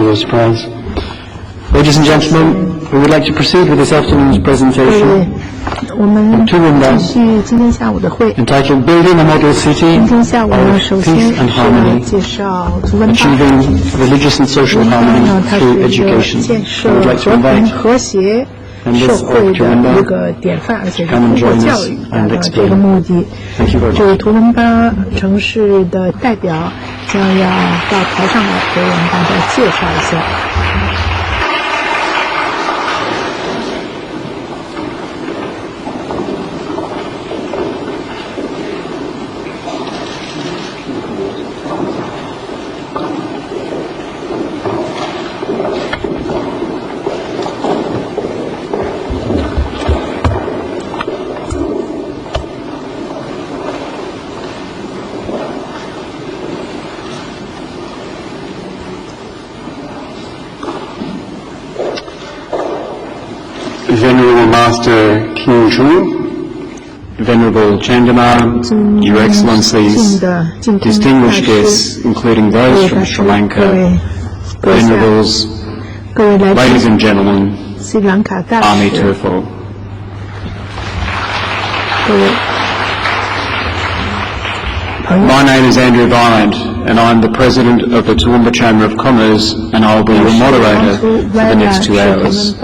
Ladies and gentlemen, we would like to proceed with this afternoon's presentation from Toowoomba, entitled Building a Model City of Peace and Harmony, Achieving Religious and Social Harmony Through Education. I would like to invite members of Toowoomba to come and join us and explain. Thank you very much. 图文巴城市的代表将要到台上来给我们大家介绍一下。Venerable Master King Chu, Venerable Chandamar, Your Excellencies, distinguished guests, including those from Sri Lanka, Venerables, ladies and gentlemen, Ami Turfo. My name is Andrew Wielandt, and I am the President of the Toowoomba Chamber of Commerce, and I will be your moderator for the next 2 hours.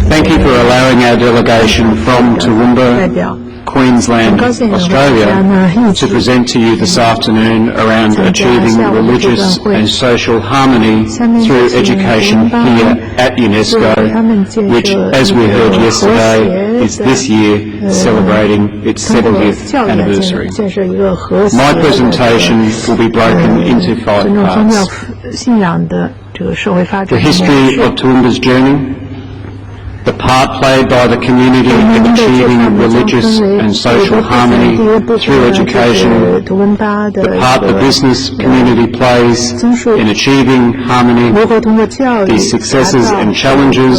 Thank you for allowing our delegation from Toowoomba, Queensland, Australia, to present to you this afternoon around achieving religious and social harmony through education here at UNESCO, which, as we heard yesterday, is this year celebrating its 70th anniversary. My presentation will be broken into 5 parts. The history of Toowoomba's journey, the part played by the community in achieving religious and social harmony through education, the part the business community plays in achieving harmony, the successes and challenges,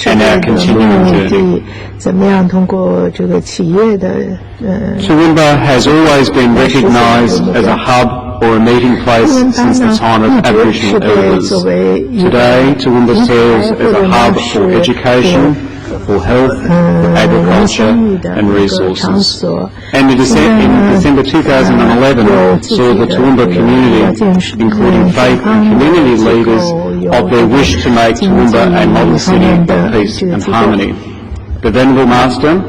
and our continuing journey. Toowoomba has always been recognised as a hub or a meeting place since the time of Aboriginal elders. Today, Toowoomba serves as a hub for education, for health, for agriculture and resources. And in December 2011 saw the Toowoomba community, including faith and community leaders, of their wish to make Toowoomba a model city of peace and harmony. The Venerable Master,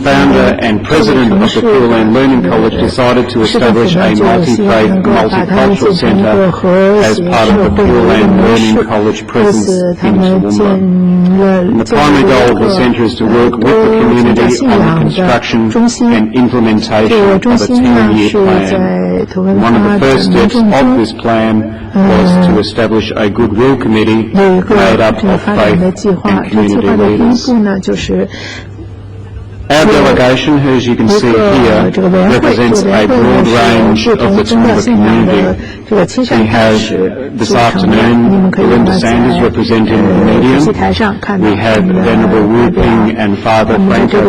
founder and president of the Pure Land Learning College, decided to establish a multi-faith, multicultural centre as part of the Pure Land Learning College presence in Toowoomba. The primary goal of the centre is to work with the community on the construction and implementation of a 10-year plan. One of the first steps of this plan was to establish a goodwill committee made up of faith and community leaders. Our delegation, as you can see here, represents a broad range of the Toowoomba community. We have, this afternoon, Belinda Sanders representing the medium. We have Venerable Wu Ping and Father Franco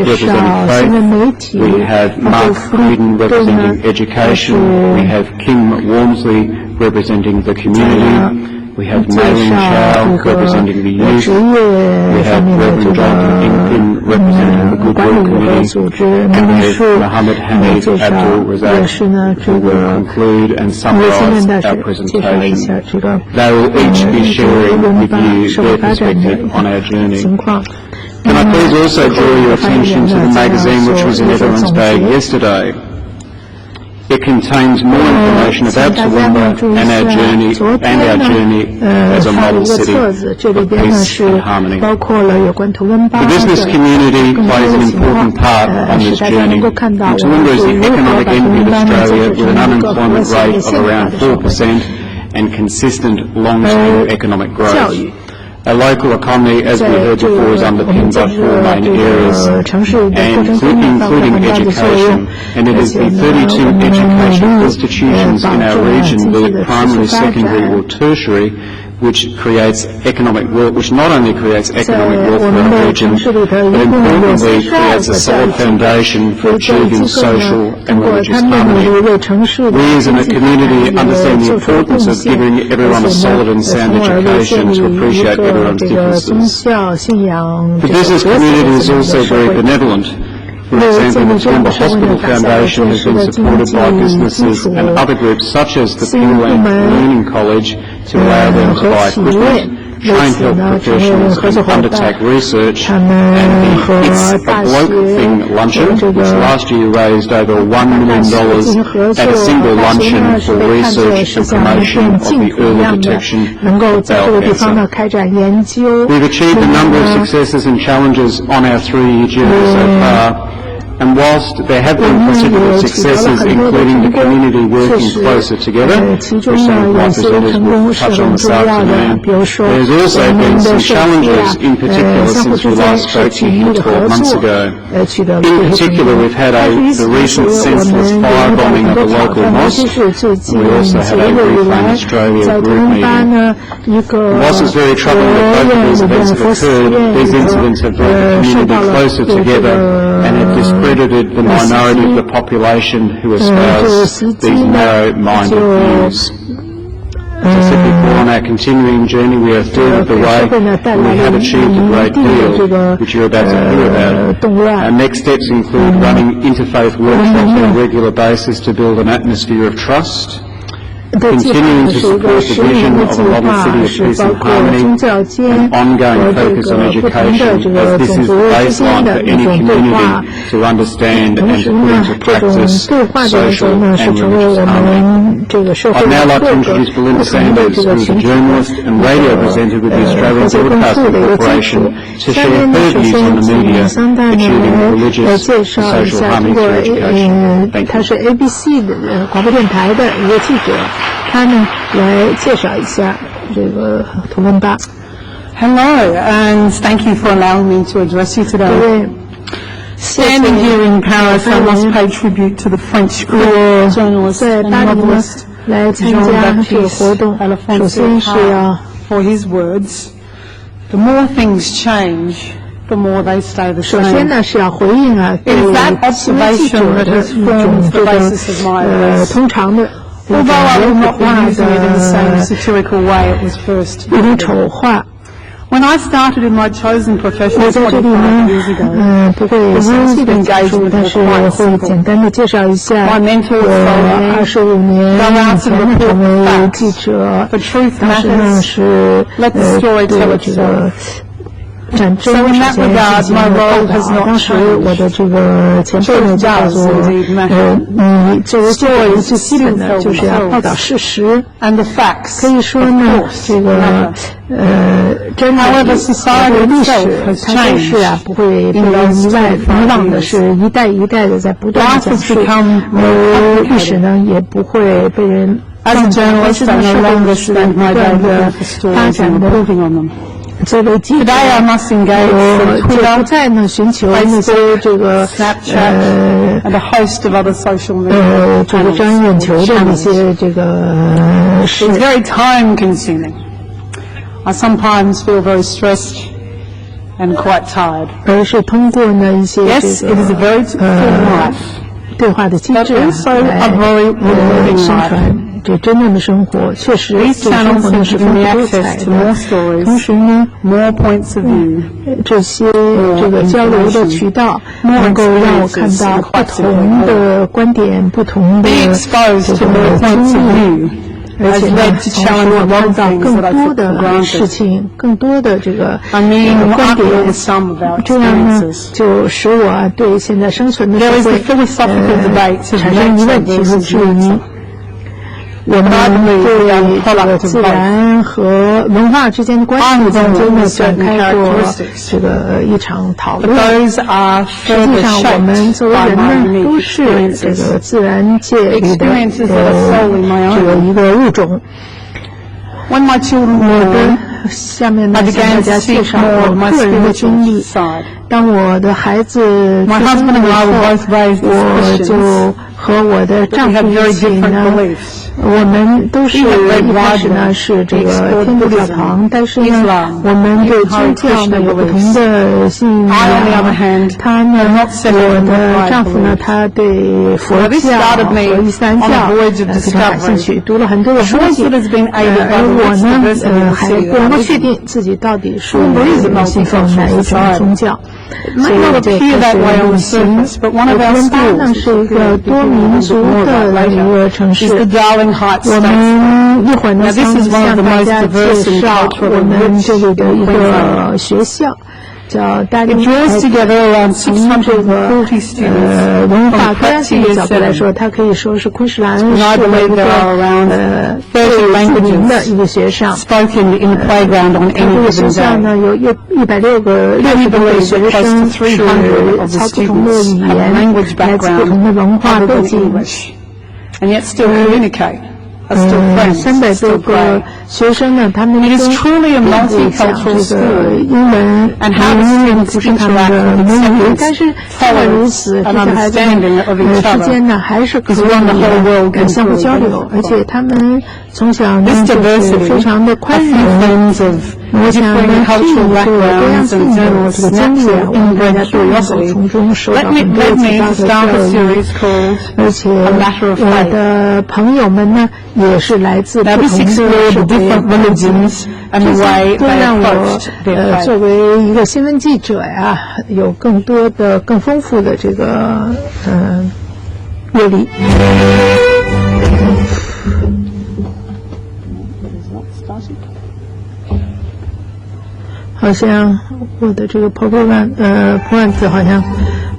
representing faith. We have Mark Creedon representing education. We have Kim Walmsley representing the community. We have Maylin Chow representing the youth. We have Reverend John Inkpin representing the Goodwill Committee. And we have Muhammed Haniff Abdul Razak, who will conclude and summarise our presentation. They will each be sharing with you their perspective on our journey. Can I please also draw your attention to the magazine which was in everyone's bag yesterday? It contains more information about Toowoomba and our journey as a model city of peace and harmony. The business community plays an important part on this journey. Toowoomba is the economic engine of Australia with an unemployment rate of around 4% and consistent long-term economic growth. Our local economy, as we heard before, is underpinned by 4 main areas, and including education, and it is the 32 educational institutions in our region, be it primary, secondary or tertiary, which creates economic wealth, which not only creates economic wealth for our region, but importantly creates a solid foundation for achieving social and religious harmony. We as a community understand the importance of giving everyone a solid and sound education to appreciate everyone's differences. The business community is also very benevolent. For example, the Toowoomba Hospital Foundation has been supported by businesses and other groups such as the Wielandt Learning College to allow them to buy equipment, train health professionals and undertake research, and the It's a Bloke Thing luncheon, which last year raised over $1 million at a single luncheon for research and promotion of the early detection of bowel cancer. We've achieved a number of successes and challenges on our 3-year journey so far. And whilst there have been considerable successes, including the community working closer together, which some of my presenters will touch on this afternoon, there's also been some challenges, in particular since we last spoke to you 12 months ago. In particular, we've had the recent senseless firebombing of a local mosque. We also had a Reframe Australia group meeting. Whilst it's very troubling that both of these events have occurred, these incidents have brought the community closer together and have discredited the minority of the population who espouse these narrow-minded views. As I said before, on our continuing journey, we are a third of the way, and we have achieved a great deal, which you're about to hear about. Our next steps include running interfaith workshops on a regular basis to build an atmosphere of trust, continuing to support the vision of a modern city of peace and harmony, and ongoing focus on education, as this is the baseline for any community to understand and to put into practice social and religious harmony. I'd now like to introduce Belinda Sanders, who is a journalist and radio presenter with the Australian Broadcasting Corporation, to share her views on the media achieving religious and social harmony through education. Thank you. 他呢来介绍一下这个图文巴。Hello, and thank you for allowing me to address you today. Standing here in Paris, I must pay tribute to the French Creedon journalist and novelist Jean-Baptiste Elephant for his words. The more things change, the more they stay the same. 首先呢是要回应啊，对新闻记者的一种这个通常的。Although I will not be using it in the same satirical way it was first used. When I started in my chosen profession 25 years ago, the rules of engagement were quite simple. My mentor would say, go out and report facts. The truth matters. Let the story tell itself. So in that regard, my role has not changed. Truth does indeed matter. Stories still tell themselves. And the facts, of course, matter. However, society itself has changed in those 25 years. Life has become more complicated. As a journalist, I no longer spend my day looking for stories and reporting on them. Today I must engage with Twitter, Facebook, Snapchat, and a host of other social media channels. It's very time-consuming. I sometimes feel very stressed and quite tired. Yes, it is a very full life, but also a very rewarding life. 这真正的生活确实这生活呢是丰富多彩的，同时呢这些这个交流的渠道能够让我看到不同的观点，不同的这个经历，而且呢使我看到更多的事情，更多的这个观点，这样呢就使我对现在生存的社会产生疑问提出质疑。我们对这个自然和文化之间的关系曾经呢展开过这个一场讨论。实际上，我们作为人呢，都是这个自然界里的这个一个物种。我的下面呢向大家介绍我个人的经历。当我的孩子出生以后，我就和我的丈夫一起呢。我们都是一开始呢是这个天主教堂，但是呢，我们对宗教呢有不同的信仰。他呢，我的丈夫呢，他对佛教和伊斯兰教非常感兴趣，读了很多的书籍。而我呢，还不能够确定自己到底是信奉哪一种宗教。所以这开始旅行。图文巴呢是一个多民族的一个城市。我们一会儿呢向大家介绍我们这里的一个学校。叫大家从这个文化多样性的角度来说，它可以说是昆士兰市的一个最著名的一个学校。它这个学校呢有160多个学生，是操不同的语言，来自不同的文化背景。300多个学生呢，他们都讲这个英文，英文不是他们的母语，但是尽管如此，这些孩子之间呢还是可以相互交流，而且他们从小呢就是非常的宽容。我想呢，这个多样性的这个经历啊，我们大家都能够从中受到很多极大的教育，而且我的朋友们呢也是来自不同的社会背景，这让我作为一个新闻记者呀，有更多的、更丰富的这个阅历。好像我的这个 PowerPoint 好像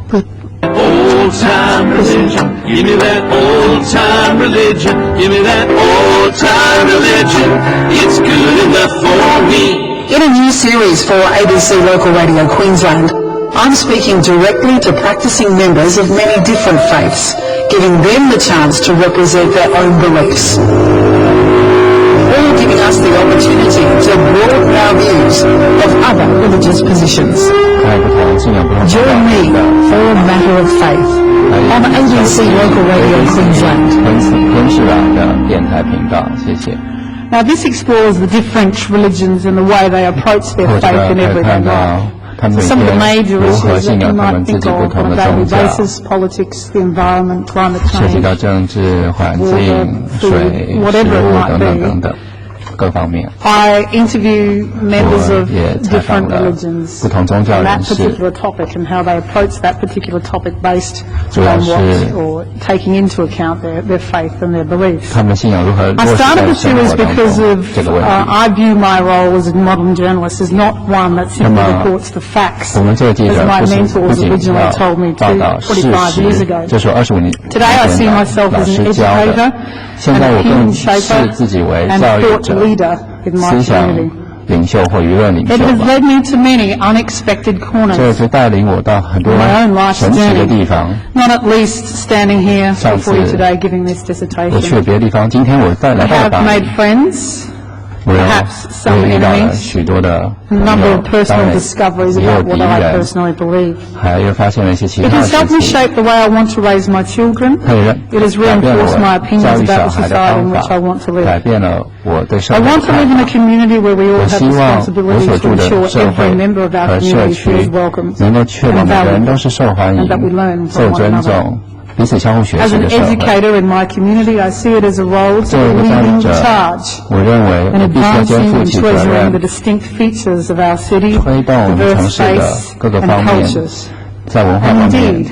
不。Old time religion, give me that old time religion, give me that old time religion, it's good enough for me. In a new series for ABC Local Radio Queensland, I'm speaking directly to practicing members of many different faiths, giving them the chance to represent their own beliefs. All giving us the opportunity to broaden our views of other religious positions. Join me for a matter of faith on ABC Local Radio Queensland. Now this explores the different religions and the way they approach their faith in everyday life. So some of the major issues that you might think of on a daily basis, politics, the environment, climate change, water, food, whatever it might be. I interview members of different religions on that particular topic and how they approach that particular topic based on what, or taking into account their faith and their beliefs. I started the series because I view my role as a modern journalist as not one that simply reports the facts, as my mentors originally told me 25 years ago. Today I see myself as an educator, an opinion shaper, and thought leader in my community. It has led me to many unexpected corners in my own life's journey, not at least standing here before you today giving this dissertation. I have made friends, perhaps some enemies, a number of personal discoveries about what I personally believe. It has helped me shape the way I want to raise my children. It has reinforced my opinions about the society in which I want to live. I want to live in a community where we all have responsibility to ensure every member of our community feels welcome and valued, and that we learn from one another. As an educator in my community, I see it as a role to be leading the charge and advancing and treasuring the distinct features of our city, diverse faiths and cultures, and indeed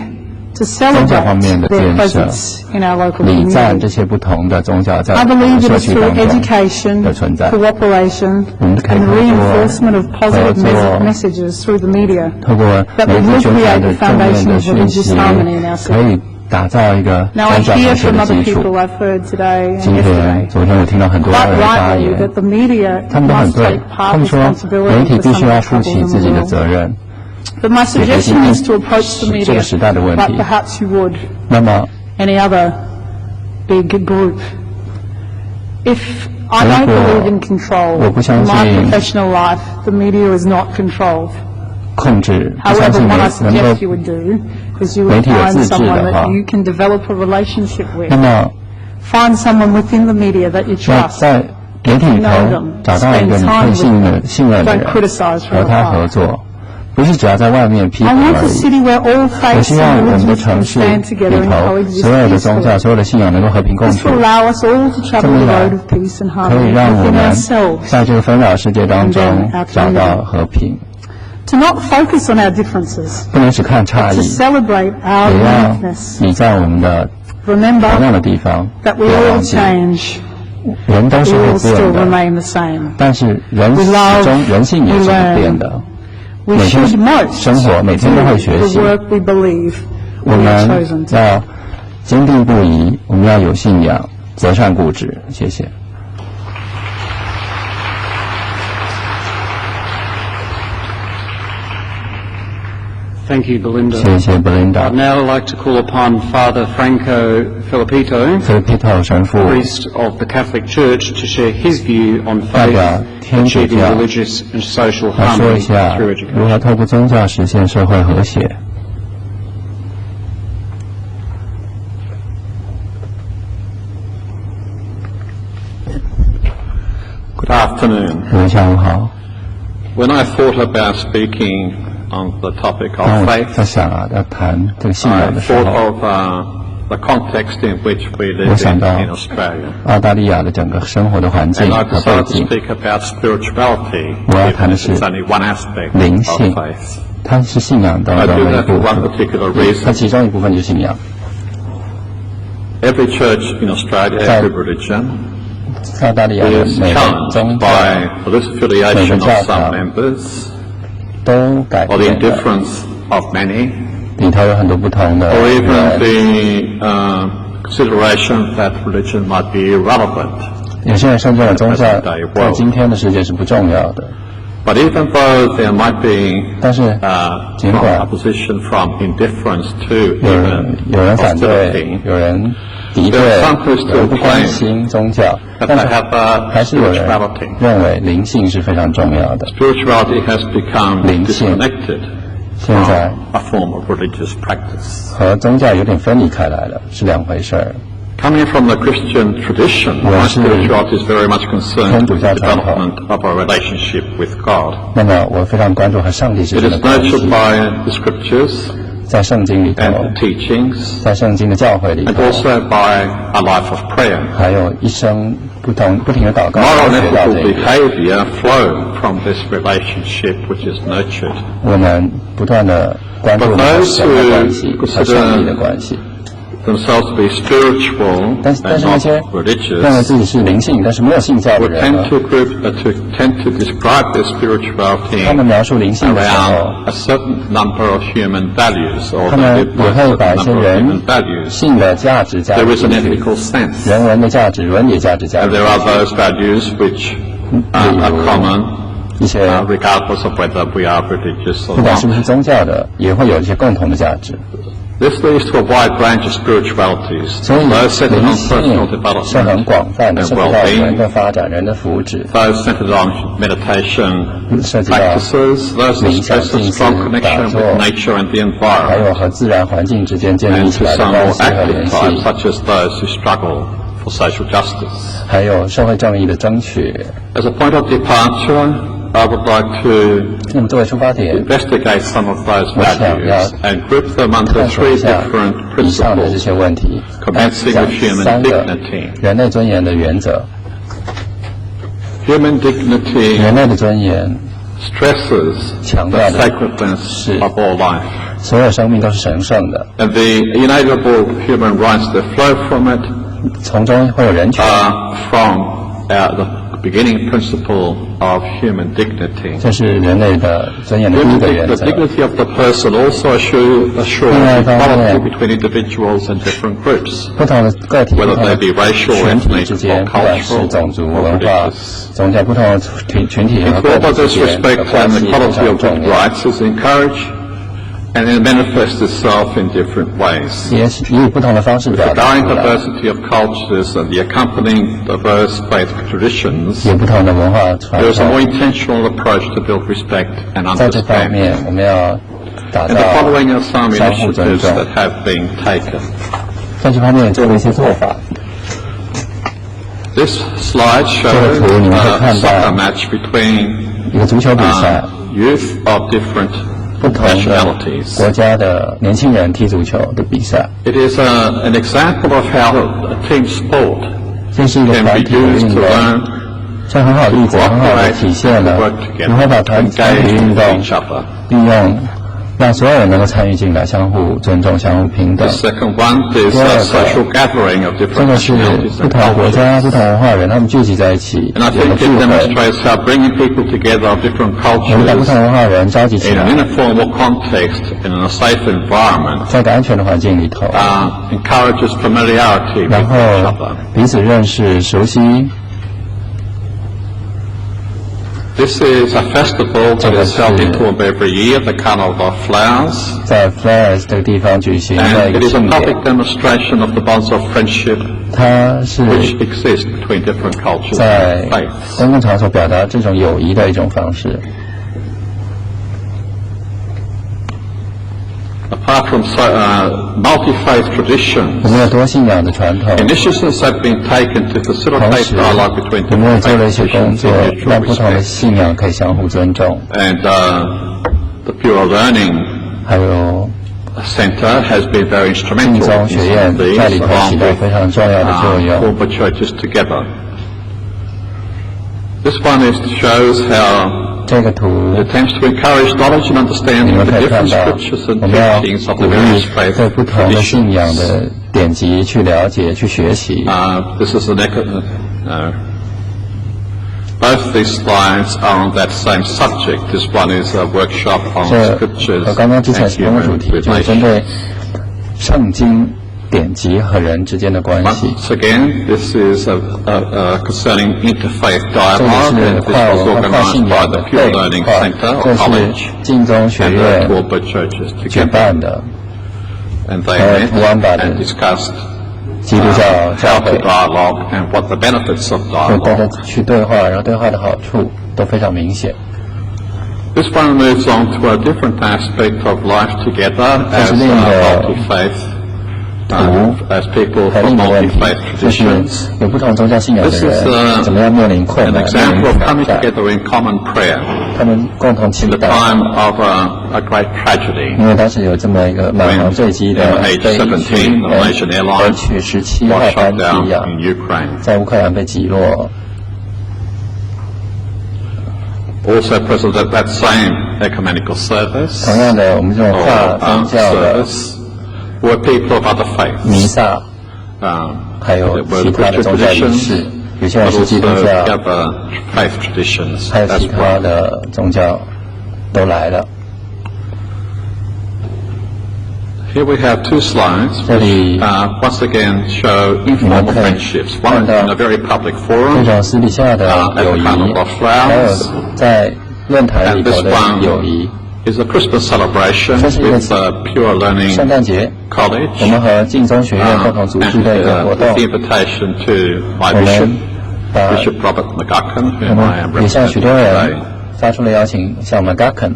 to celebrate their presence in our local community. I believe it is through education, cooperation, and the reinforcement of positive messages through the media that we will create the foundation of religious harmony in our city. Now I hear from other people I've heard today and yesterday, quite rightly, that the media must take part responsibility for some of the trouble in the world. But my suggestion is to approach the media like perhaps you would any other big group. If I don't believe in control in my professional life, the media is not controlled. However, what I suggest you would do is you would find someone that you can develop a relationship with Find someone within the media that you trust. 在媒体里头找到一个你可以信任的人，和他合作，不是只要在外面批评而已。我希望我们的城市里头所有的宗教、所有的信仰能够和平共处。这么来，可以让我们在这个纷扰世界当中找到和平。To not focus on our differences, 不能只看差异， celebrate our 也要 uniqueness. 你在我们的同样的地方， That 不 we 要 all 忘记， change, 人都 we 是会 all still 变的， remain the same. 但是人始终人性也是不变的。 We 每天 should most 生活，每天都会学 the 习。 work we believe 我 we 们 are chosen to. 要坚定不移，我们要有信仰，择善固执。谢谢。Thank you, Belinda. 谢谢 Belinda。 I'd now like to call upon Father Franco Filipetto 神父 priest of the Catholic Church, to share his view on 代 faith 表天主 achieving 教 religious and social 来说 harmony 一下 through 如 education. 何透过宗教实现社会和谐。Good afternoon. 各位下午好。 When I thought about speaking on the topic 当 of 我 faith, 在想要谈这个信 I 仰的时 thought 候， of the context in which we 我 live 想 in 到 Australia. 澳大利亚的整个生活的环境 And I 和背 decided to 景， speak about spirituality, 我要 even 谈的 if 是 it's only one aspect 灵 of 性 faith. 它是信仰当 I 中 do 的一 that for 部 one 分， particular 它 reason. 其中一部分就是信仰。 Every church in Australia, every religion, 澳大利亚的 is 每个 challenged 宗教 by the disaffiliation of Vesak some members, 都改 or the 变了， indifference of many, 里头有很多不同的 or even 人， the consideration that religion might be irrelevant. 有些人甚至认为宗教在今天的世界是不重要的。 But even though there might be 但是 尽 from 管 opposition from indifference to 有人 even 反对 hostility, 有人敌对 There are some who 有 still 人不关心宗教 that 但 they 是 have 还是有人 spirituality. 认为灵性是非常重要的。 Spirituality has become 灵性 disconnected 现 from 在 a form of religious practice. 和宗教有点分离开来了，是两回事儿。 Coming from the Christian tradition, my 我是 spirituality is very much concerned 天主 with 教 the 传统。 development of our relationship with God. 那么我非常关注和上帝之 It 间 is 的关系， nurtured by the scriptures 在圣经里头， and the teachings, 在圣经的教诲里 and 头， also by a life of prayer. 还有一生不停的祷告， Moral and 学到 ethical 这一点。 behavior flow from this relationship which is nurtured. 我们不断的关注 But 我们和 those 神的关系 who 和上帝的关系。 Themselves to be spiritual 但是 and 那 not 些认为 religious 自己是灵性但是没有信教的 would 人呢 tend to describe their spirituality 他们描述灵性的时候， around a certain number of human values, or 他 they 们 live by 也 a 会 certain 把一些 number of 人 human values. 性的价值加 There 进 is an 去， ethical sense, 人文的价值、伦理价值加 and 进 there are 去， those values which are common, 一些 regardless of whether we are religious or 不管是不 not. 是宗教的，也会有一些共同的价值。 This leads to a wide range of spiritualities, 所以 those centered 灵 on 性 personal 是很 development 广泛的， and 涉及到人 well-being, 的发展、人的福祉， those centered on meditation 涉及到 practices, those that 冥想、 stress a 静思、 strong 打 connection 坐， with nature and the 还 environment, 有和自然环境之间建立 and 起 to 来的 some 关 more 系和联 active 系， types, such as those who struggle for social justice. 还有社会正义的争取。 As a point of departure, I would like to 那么作为出发点， investigate some of those 我想 values 要 and group them under 探索 three 一下 different 以上的这些 principles. 问题， Commencing 讲 with human 三个 dignity. 人类尊严的原则。 Human dignity 人类的尊严 stresses 强 the 调的 sacredness 是 of all life, 所有生命都是神圣的， and the inalienable human rights that flow from it 从中会有人权， are from the beginning principle of human dignity. 这是人类的尊严的第一个原 The 则。 dignity of the person also assures 另外一 equality 方面 between individuals and different groups, 不同的个体、不 whether 同 they 的 be racial, 群体 ethnic, 之间， or 不管是 cultural, 种族、 or 文化、 religious. 宗教不同的群体和 In 个 all 体 of 之 this 间的 respect 关 and 系非 equality 常 of 重 good 要。 rights is encouraged, and it manifests itself in different ways. 也以不同的方式 With 表 the 达 growing 出来， diversity of cultures and the accompanying diverse faith traditions, 有不同的文化传 there is a more 统。 intentional approach to build respect and 在这方 understanding. 面，我们要打 And 造 the following are some 相互尊 initiatives 重。 that have been taken. 在这方面做了一些做法。This slide shows a soccer match between 一个足球比赛， youth of different 不同的国家的年轻人踢足球的比赛。 It is an example of how a team sport 这是一个 can 团 be 体的 used 运 to 动， learn 这很好的例子，很好的体现了 work together, 如何把团体 engage 运 with 动 each other. 利用，让所有人能够参与进来，相互尊重，相互平等。 The second one is a social gathering of 这 different 个是 nationalities 不 and 同国 cultures. 家、不同文化人，他们聚集在一起， And I 有了 think 聚 it 会。 demonstrates how bringing people together of different 我们把不同 cultures 文化人召集起 in 来， an informal context, in a safe environment, 在一个安全的环境里头， encourages familiarity with 然后 each other. 彼此认识、熟悉。 This is a festival that is held in Toowoomba every year, the Carnival of Flowers. 在 Flores 这个地方举行的 And 一 it 个 is a 庆典， public demonstration of the bonds of friendship 它是 which exist between different cultures 在 and faiths. 公共场所表达这种友谊的一种方式。 Apart from multi-faith 我 traditions, 们有多信仰的传统， initiatives have been taken to 同 facilitate 时 dialogue between 我们也 different 做了一 faith 些工 traditions 作， in mutual 让不同的 respect. 信仰可以相互尊重。 And the Pure Learning 还有 Center has been very 信 instrumental 宗 in 学 some 院 of these, 在里头起 along 到 with 非常重要的作用。 Toowoomba churches together. This one shows how 这个图 it attempts to encourage knowledge and 你 understanding 们 of 可 the 以看 different 到， scriptures 我 and 们要 teachings of 鼓 the 励 various faith 对不同的信仰 traditions. 的典籍去了解、去学习。 This is both these slides are on that same subject. This one is a workshop on 这 scriptures 和刚刚之前 and 是同个主 human 题，就是针 relations. 对圣经典籍和人之间的关系。 Once again, this is concerning interfaith 这 dialogue, 也 and 是 this 跨 was 文化、跨 organized 信 by 仰 the 的 Pure 对 Learning 话， Center 这 or 是 College 晋宗学 and the 院 Toowoomba churches 举 together. 办的 And they 和 met 图湾版的 and discussed 基督教教 how to 会， dialogue and what the benefits of 就大家 dialogue. 去对话，然后对话的好处都非常明显。 This one moves on to a different aspect of life together as 这是另一个 multi-faith, 图 as people 和 from 另一个问题 multi-faith 就是 traditions. 有不同宗教信仰的 This 人 is 怎么样面临困 an 难、面 example 临 of 挑 coming 战， together in common prayer 他们共同祈 in the 祷。 time of a great tragedy. 因为当时有这么一个满航坠机的 MH17 飞机， Malaysian Airlines MH17 号 was 班 shot 机 down 啊， in Ukraine. 在乌克兰被击落。 Also present at that same ecumenical service 同样的，我们这种 or 跨宗教的 service were people of other 弥 faiths. 撒，还有 There were 其他的 Christian 宗教仪 traditions, 式，有些人 but 是基督 also 教， other faith traditions 还有 as 其他 well. 的宗教都来了。 Here we have two slides 这里 which once again show informal friendships. One in a very public 这 forum 种私底下的友谊，还有在论坛里 and this 头的 one 友谊。 is a Christmas celebration 这是一个 with Pure Learning 圣诞节， College 我们和晋宗学院共同组织的一个活 with 动 the。invitation to my 我 bishop, 们把 Bishop Robert McGuckin, 我 whom I am 们也向许多 representing 人 today. 发出了邀请，向 McGuckin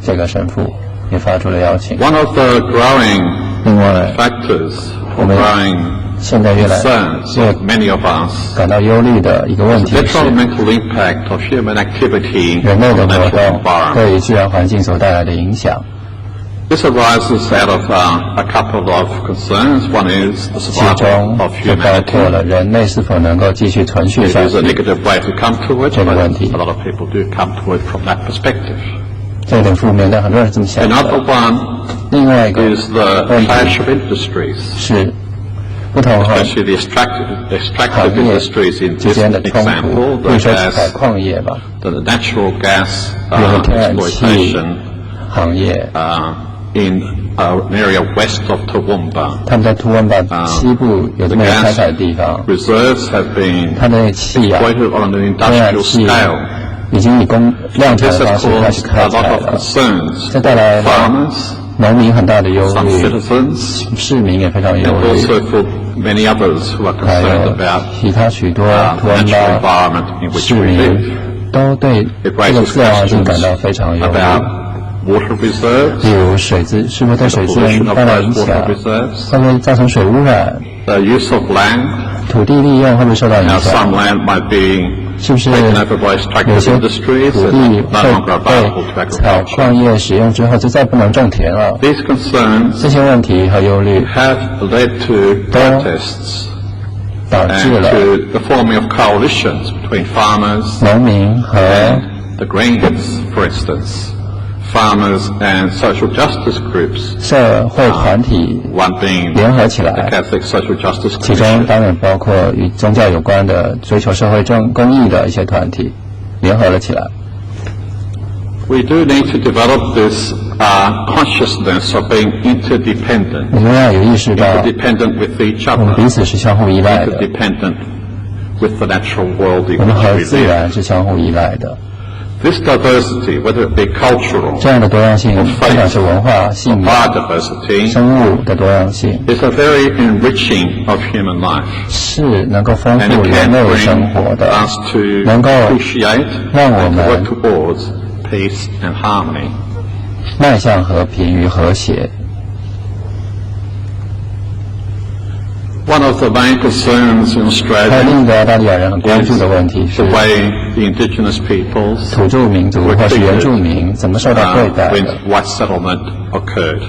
这个神父也发出了邀请。 One of the growing 另外， factors 我 or 们 growing 现在越来 concerns 越 of many of us 感到忧虑的一个问 is 题 the 是， detrimental impact of human activity 人类 on 的 the 活 natural 动 environment. 对于自然环境所带来的影响。 This arises out of a couple of concerns. One is the 其 survival 中 of 就包括 humanity. 了人类是否能够继续存续 It 下 is a 去 negative way to come to it, 这个 but 问题。 a lot of people do come to it from that perspective. 这有点负面，但很多人是这么想 Another 的。 one 另外一个 is the 问题 clash of industries, 是不同行 especially the extractive 行业 industries in 之 this 间的冲突， example, 比如 the 说采 gas, 矿业吧， the natural gas 比如说天然气 exploitation 行业， in an area west of Toowoomba. 他们在图文巴西部有这 The 么一个开采 gas 的地方， reserves have been 它的气啊， exploited on an 天然 industrial 气 scale. 已经以量产 This 的 has 方式开始 caused 开 a lot 采 of 了， concerns 这带来 for 了 farmers, 农民很大的忧 some 虑， citizens, 市民也非常忧 and 虑， also for many others who are 还 concerned 有 about 其他许多 the 图文 natural 巴 environment in which 市 we 民 live. 都对 It 这个 raises 自然环境 questions 感到非常忧虑。 about water reserves, 例如水质是否对 the 水资源 pollution of 带来影 those 响 water，reserves, 会不会造成水污染？ the use of land, 土地利用会不会受到影 Now, 响？ some land might be 是不是 taken over by 有 extractive 些 industries 土 and 地 no 会 longer available to 被采 agriculture? 矿业使用之后，就再不能种田了？ These concerns 这些问题和忧虑 have led to protests 导致 and 了 to the forming of coalitions between farmers 农民和 and the Greens, for instance, farmers and social justice groups, 社会团体 one being 联合起 the 来， Catholic Social Justice 其中 Commission. 当然包括与宗教有关的、追求社会公益的一些团体，联合了起来。 We do need to develop this consciousness of being interdependent, 我们要有意识到， interdependent with each 我们 other, 彼此是相互依赖的， interdependent with the natural world in 我们 which 和 we 自 live. 然是相互依赖的。 This diversity, whether it be cultural 这样的多样性，不管是文化、 or 信仰、 biodiversity, 生物的多样性， is a very enriching of human life. 是能够丰 And 富 it 人 can 类生 bring 活的， us to 能够 appreciate 让我 and to 们 work towards peace and harmony. 迈向和平与和谐。 One of the main concerns in 还有另 Australia 一个澳大利亚人很关注的问题 is 是 the way the indigenous peoples 土著民族或是原住民怎么受到对待 when 的， white settlement occurred.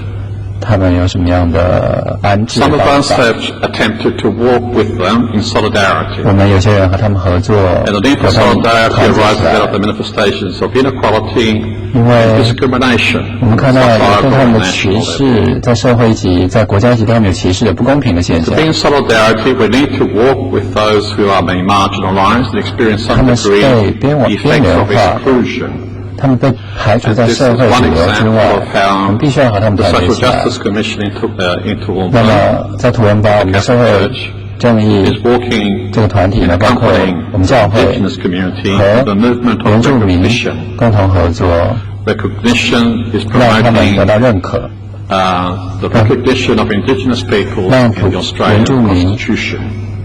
他们有什么样的安置 Some of 方 us 法？ have attempted to walk with them in solidarity. 我们有些人和他们合作， And the need for 和他们 solidarity 团结 arises 起 out of 来 the。manifestations of inequality 因为 and discrimination 我们看到 societal 对他们 and 的歧 national level. 视，在社会级、在国家级对他们有歧视的不公平的现 To 象 be。in solidarity, we need to walk with those who are being marginalized and experience some 他们是 degree 被 of 边 the 缘 effects of 化， exclusion. 他们被排除在 This is 社会 one 主流之 example 外 of，我 how 们必须要和他们 the 团结 Social 起来。 Justice Commission in 那 Toowoomba 么，在图文巴，我们的社会正义 is walking 这个团体 in 呢，包括 accompanying 我们教 the 会 indigenous community 和 the movement 原 of 住民 recognition. 共同合作， Recognition is 让他们 promoting 得到认可， the recognition of indigenous peoples 让 in the 原 Australian 住民 Constitution.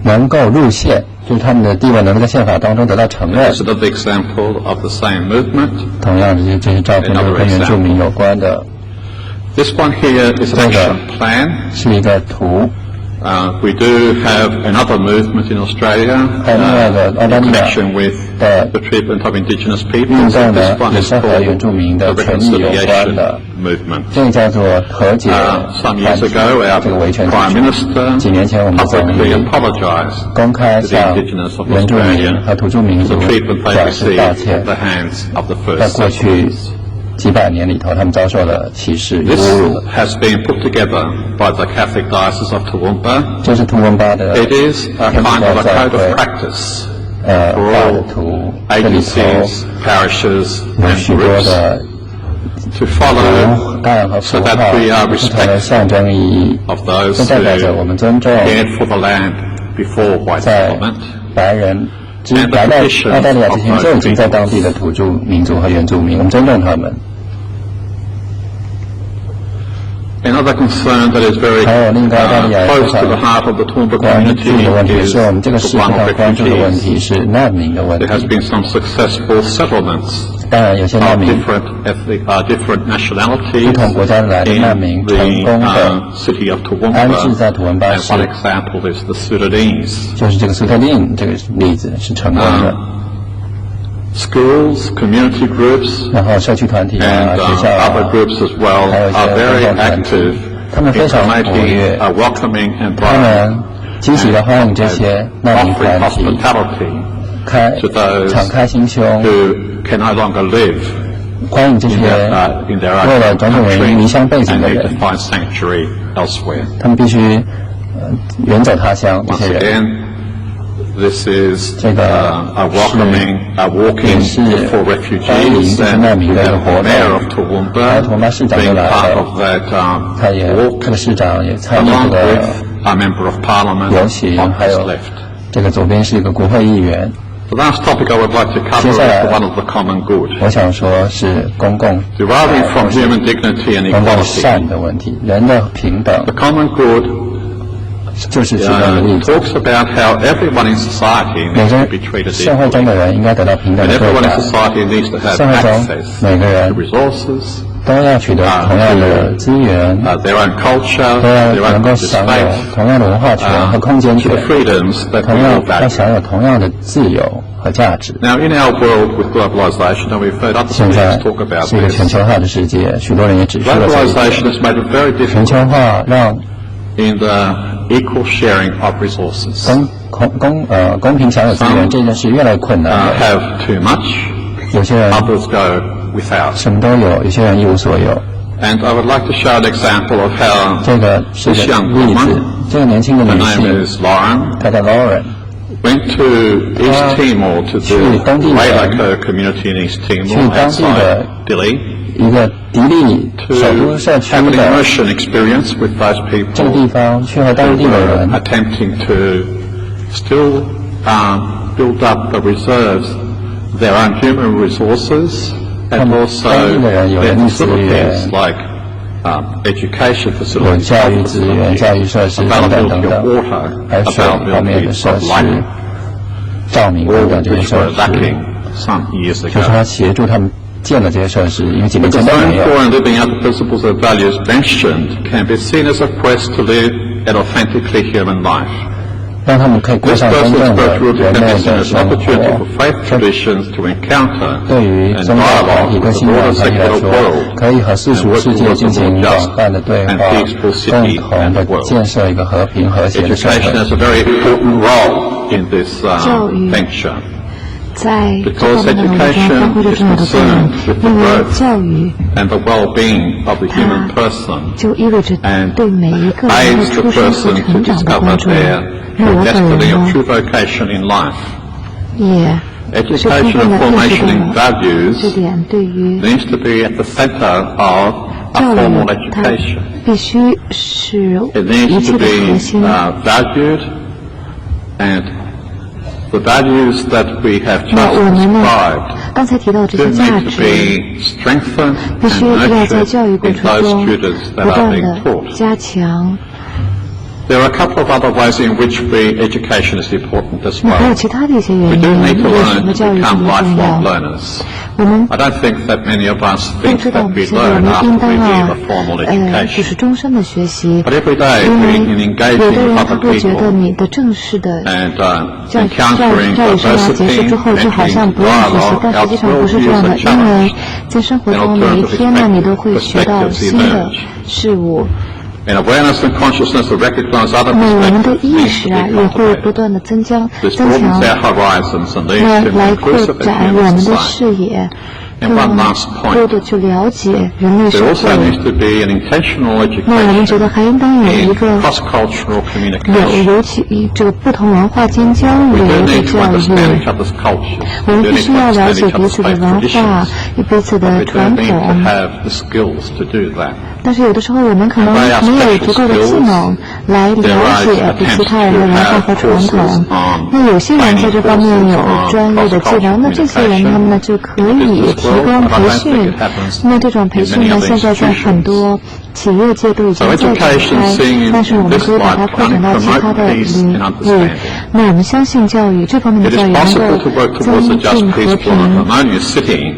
能够入宪，就是他们的地位能够在宪法当中得到承认 This。is another example of the same movement. 同样的，这些照片都是跟原住民有关的， This one here is an action plan. 是一个图。 We do have another movement in Australia 还有另外一个澳大 in 利亚 connection with 的 the treatment of indigenous 运 peoples. 动 And 呢 this，one 也 is 是和 called 原住民 the 的权益有关 reconciliation 的。 movement. 这个叫做和解 Some 团 years 体， ago, 这个维权 our 组 Prime 织。 Minister 几年前，我们的总 publicly 理 apologized 公开 to the 向 indigenous of 原住民 Australia 和土著民 for 族 the treatment they 表示 received 道 at 歉。 the hands of the 在 first 过去 settlers. 几百年里头，他们遭受了歧视与 This 侮辱。 has been put together by the Catholic Diocese of Toowoomba. 这是图文巴的 It is a kind of a code of practice 画的图，这里头 agencies, parishes 有 and 许多 groups 的 to follow 图案和符 so 号， that we are 不同的 respectful 象征意义， of those 这代表着我 who 们尊重 cared for the land before white 在 settlement. 白人 And the 来到 traditions 澳大利亚之 of 前 those 就已经在当地的土著民族和原住民，我们尊重他们。 Another concern that is very 还有另一个澳大利亚 close 非 to the 常 heart of the Toowoomba 关注 community 的问题 is 是我们这个 the 市非 one 常 of 关注的问 refugees. 题是难民的问 There has 题。 been some successful settlements 当然，有些难 of 民 different ethnic, different nationalities 不同国家来的难民 in 成 the 功的 city of 安置在图文巴 Toowoomba. And 市 one example is the Sudanese. 就是这个苏特令这个例子是成功的。 Schools, community groups, 然后社区团体啊、 and 学校 other 啊， groups as well 还有一些 are very 公共团体 active 他们 in 非常活 promoting 跃， a welcoming 他 environment 们积极的欢迎这些难民 offering 团体， hospitality to those 敞开心胸， who can no longer live 欢迎这 in 些 their 为了 own 种种原因 country 离乡背景 and 的 need to 人， find sanctuary elsewhere. 他们必须远走他乡。这 Once 些人 again, this is 这个 a welcoming, a walking 是 for 欢迎 refugees, 这些 and 难民 the 的活动。 mayor of 还有 Toowoomba 图文巴市长就 being 来 part 了， of that 他也 walk, 这个市长也参与这 along 个 with a member of parliament 游行， on 还 his 有 left. 这个左边是一个国会议员。 The last topic I would like to cover 接下来 is one of the common good. 我想说是公共 Deriving from human dignity and 公共 equality, 善的问题，人的平等 the common good 就是其中的例子。 talks about how everyone in society 每 needs 个 to be treated 社会中 equally. 的人应该得到平等 And 的对 everyone in 待， society needs to have 社会中 access 每个 to 人 resources, 都要取得同样的资源，their own culture, 都要 their 能 own 够享有同样的文化权和空间权， freedoms that 同 we 样 all 要 value. 享有同样的自由和价值。 Now, in our world with globalization, and we've heard other 现在 speakers talk about 是一个 this, 全球化的世界，许多人也指出了这一 globalization 点。 has made it very 全 difficult 球化让 in the equal sharing of resources. 公平享有资源这件事越来越困难了。 Have too much, 有些人 others go without. 什么都有，有些人一无所有。 And I would like to show an example of how 这个是 this 个 young 例子 woman,。这个年轻的 her 女 name 性， is Lauren, 她叫 Lauren， went to East Timor to 去 the 当地的 Wailaka community in East 去 Timor 当地的 outside Dili 一个迪利 to 首都社区 have an 的 immersion experience with those 这个地 people 方，去和当 who 地的 were 人 attempting to still build up the reserves, their own human resources, and 当 also 地的人有 their 人力资 facilities 源， like education 有 facilities, 教育资源、教育设施等等等 availability 等 of，water, 还有水方面的 availability 设 of 施 lighting,、照明等 all 等这些 which 设 were 施， lacking some years 就是 ago. 他协助他们建了这些设施，因为几年前 Because 都 going 没有。 for and living out the principles and values mentioned can be seen as a quest to live an authentically human life. 让他们可以过 This 上真 person's 正的 spiritual 人 can 类 be seen 的 as an 生 opportunity 活 for。faith traditions to encounter 对于 and 宗教团 dialogue 体 with 跟 the 信仰 broader 团体来 secular 说， world 可以和世 and 俗 work 世界 towards 进 a 行 more 广 just 泛的对 and 话， peaceful 共 city 同 and 的 world. 建设一个和平和谐的社 Education 会。 has a very important role in this 教育 venture. 在这 Because 方面的文章发 education 挥着 is 重要的作用 concerned，with the 因为 growth 教育 and the well-being of the 它 human person 就意味着 and 对每一个人的 aids the 出生和 person to 成长的 discover 关注。 their 那我本 destiny 人 of 呢， true vocation in life. 也是充 Education 分 and 的意识 formation in 到 values 这点对于 needs to be at the center of a 教 formal 育，它 education. 必须是 It 一 needs 切 to 的核 be 心。 valued, and the values that we have 那 just 我们呢 described 刚才提到这 do 些价 need to 值， be strengthened 必须 and 要在 nurtured 教育过 in 程 those 中 students 不 that are 断 being 的 taught. 加强。 There are a couple of other ways in which education is important as 那还有 well. 其他的一些 We 原 do 因， need to 为什 learn 么 to 教育这 become 么重 lifelong 要？ learners. 我们 I don't think that many of us 都 think 知道， that 我 we 们现在我 learn 们 after 应 we 当 leave 要 a formal 就 education. 是终身的学习， But every day 因为 in 有的 engaging 人 with 他 other 会觉得 people 你的正式的 and 教 encountering 育生涯结束 diversity, 之后就好像 entering 不用学习， dialogue, 但实际上不 our 是这样的， worldviews are 因为 challenged, 在生活 and 中每一 alternative 天呢，你都会学到 perspectives 新的 emerge. 事物。 In awareness and consciousness to recognize other 那我们的 perspectives 意 needs 识 to 啊， be 也会不 cultivated. 断的增强， This broadens our horizons and leads 那 to 来 an 扩 inclusive and 展我 human 们的 society. 视野， And one last 更 point. 多的去了解人类 There 社 also 会。 needs to be an intentional 那我们觉得 education 还应当有一 in 个 cross-cultural 有 communication. 尤其这个不同文化间交 We 流 do 的 need to 教 understand 育 each。other's cultures. 我 We 们 do 必 need 须 to 要了 understand 解 each 彼 other's 此的 faith 文化 traditions. 彼此 But 的 we do 传 need to 统， have the skills to do that. 但是有的时候我们可能没有足够的技能来了解比其他人的文化和传统。那有些人在这方面有专业的技能，那这些人他们呢就可以提供培训。那这种培训呢，现在在很多企业界都已经在展开，但是我们可以把它扩展到其他的领域。那我们相信教育这方面的 It 教 is 育能 possible 够 to work towards 增 a just, 进和 peaceful, and 平。 harmonious city,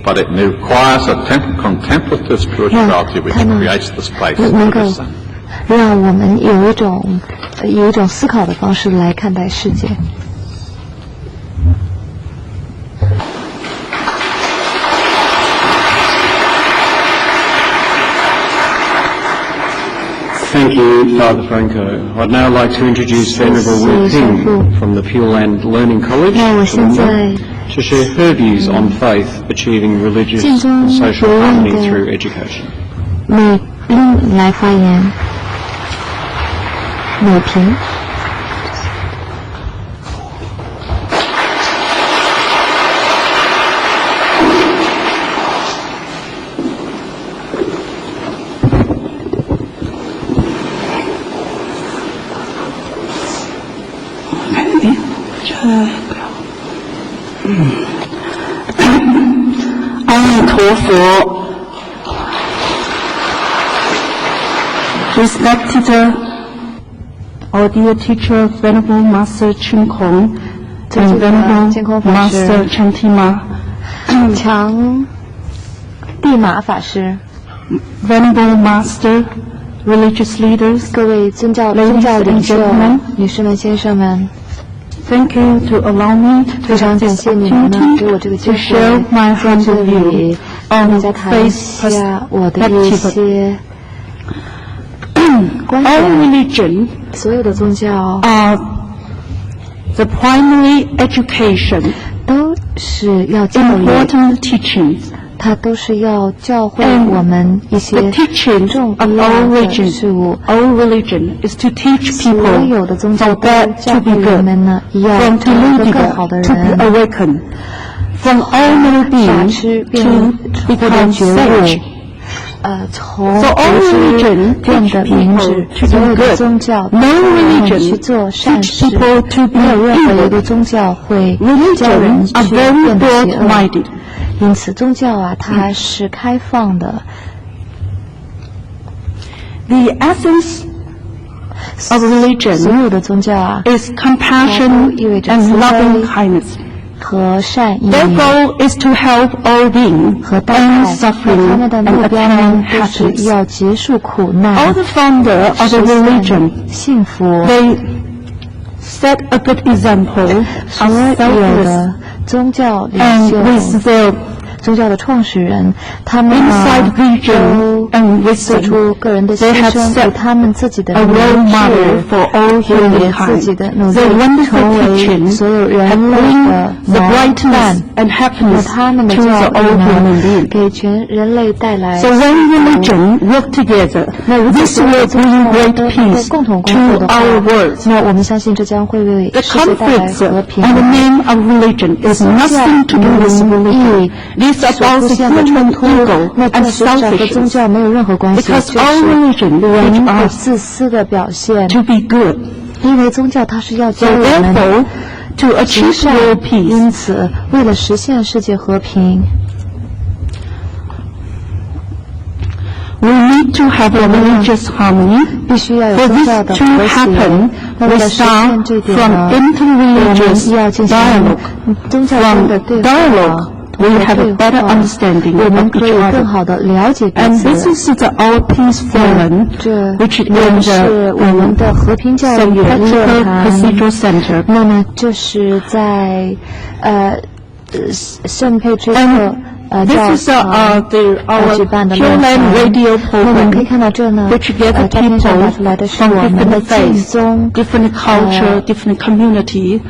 but it requires a contemplative spirituality which creates the space 能 for 够 listen. 让我们有一种思考的方式来看待世界。Thank you, Father Franco. I'd now like to introduce Venerable Wu-ping from the Pure Land Learning College 那我现在 to share her views on faith achieving religious 建中 and social 学院 harmony 的 through education. 美玲来发言。美萍。阿弥陀佛 Respected our dear teacher, Venerable Master Chun Kong and Venerable Master Chantima. 强蒂玛法师 Venerable Master, religious leaders, 各位宗教领袖、女士们、先生们 Thank you to allow me 非常感谢你们呢，给我这个机会在这里跟大家谈一下我的一些观点。所有的宗教 the primary education 都是要教育 important teachings 它都是要教会我们一些重要的事物。 Our religion is to teach 所 people 有的宗教 for 都 God 教 to be 会人们呢， good, 要 from 成为一个 deluded 更好的 to be 人， awakened, from ordinary 法 being 师变 to 获得 become 觉悟 sage. 从 So all 无知 religion 变 teach 得明 people 智。 to 所 do 有的 good. 宗教 No 去 religion 做善 teach 事， people to be 没有任何一 evil. 个宗教会教人 Religion are 去 very 变得邪恶。 broad-minded. 因此，宗教啊，它是开放的。 The essence of religion 所有的宗教啊， is compassion and loving kindness. 和善意 Their goal is to help all beings 和大 end 爱， suffering 他们的 and 目标呢 attain， 都是 happiness. 要结束苦难， All the founder of the 实 religion, 现幸福。 they set a good example 所 of 有 selfless 的宗教领 and 袖、 with their 宗教的创始人，他们 inside 都 vision and 做 wisdom. 出个人的 They 牺 have 牲， set 以他们自己的 a 明 role 智 model for all 为自己 humankind. 的努力， Their wonderful 成为 teachings 所有 have 人类 bring 的 the 模 brightness 范。 and 那 happiness 他们的 to 教 the 育 all 呢 human beings. 给全人类带来 So when religion work together, this will bring great 都 peace 共同工 to 作的话 our world. 那我们相信这将会为 The 世界带来 conflicts 和平。 and the name of religion is nothing to do with religion. These are 所 about 出 the 现的 human 冲突， ego 那 and 这实际上和宗 selfishness. 教没有任何关系，就 Because 是 all religion 人 which 的 are 自私的表现。 to be good. 因为宗教它是要 So 教我们 therefore, to 行 achieve 善 world， peace, 因此为了实现世界和平， we need to have a religious harmony. 必须要有 For 宗 this 教的 to 和谐 happen, 那为 we 了实现 start 这点 from 呢，我 interreligious 们要进行 dialogue. 宗教间 From 的对 dialogue, 话。 we have a better 对话 understanding 我 of 们可 each 以更 other. 好的了解彼 And 此。 this is our peace forum, 这 which 也 is 是我们的和平教育 St. 论 Patrick 坛。 Cathedral Center. 那么这是在圣佩崔克 This 教 is 堂 our 举办的 Pure 论 Land 坛。 Radio 那我们可以 program, 看到这呢， which gets 照片上拿 people 出来的是 from 我们的 different 建 faith 宗 different culture, different community.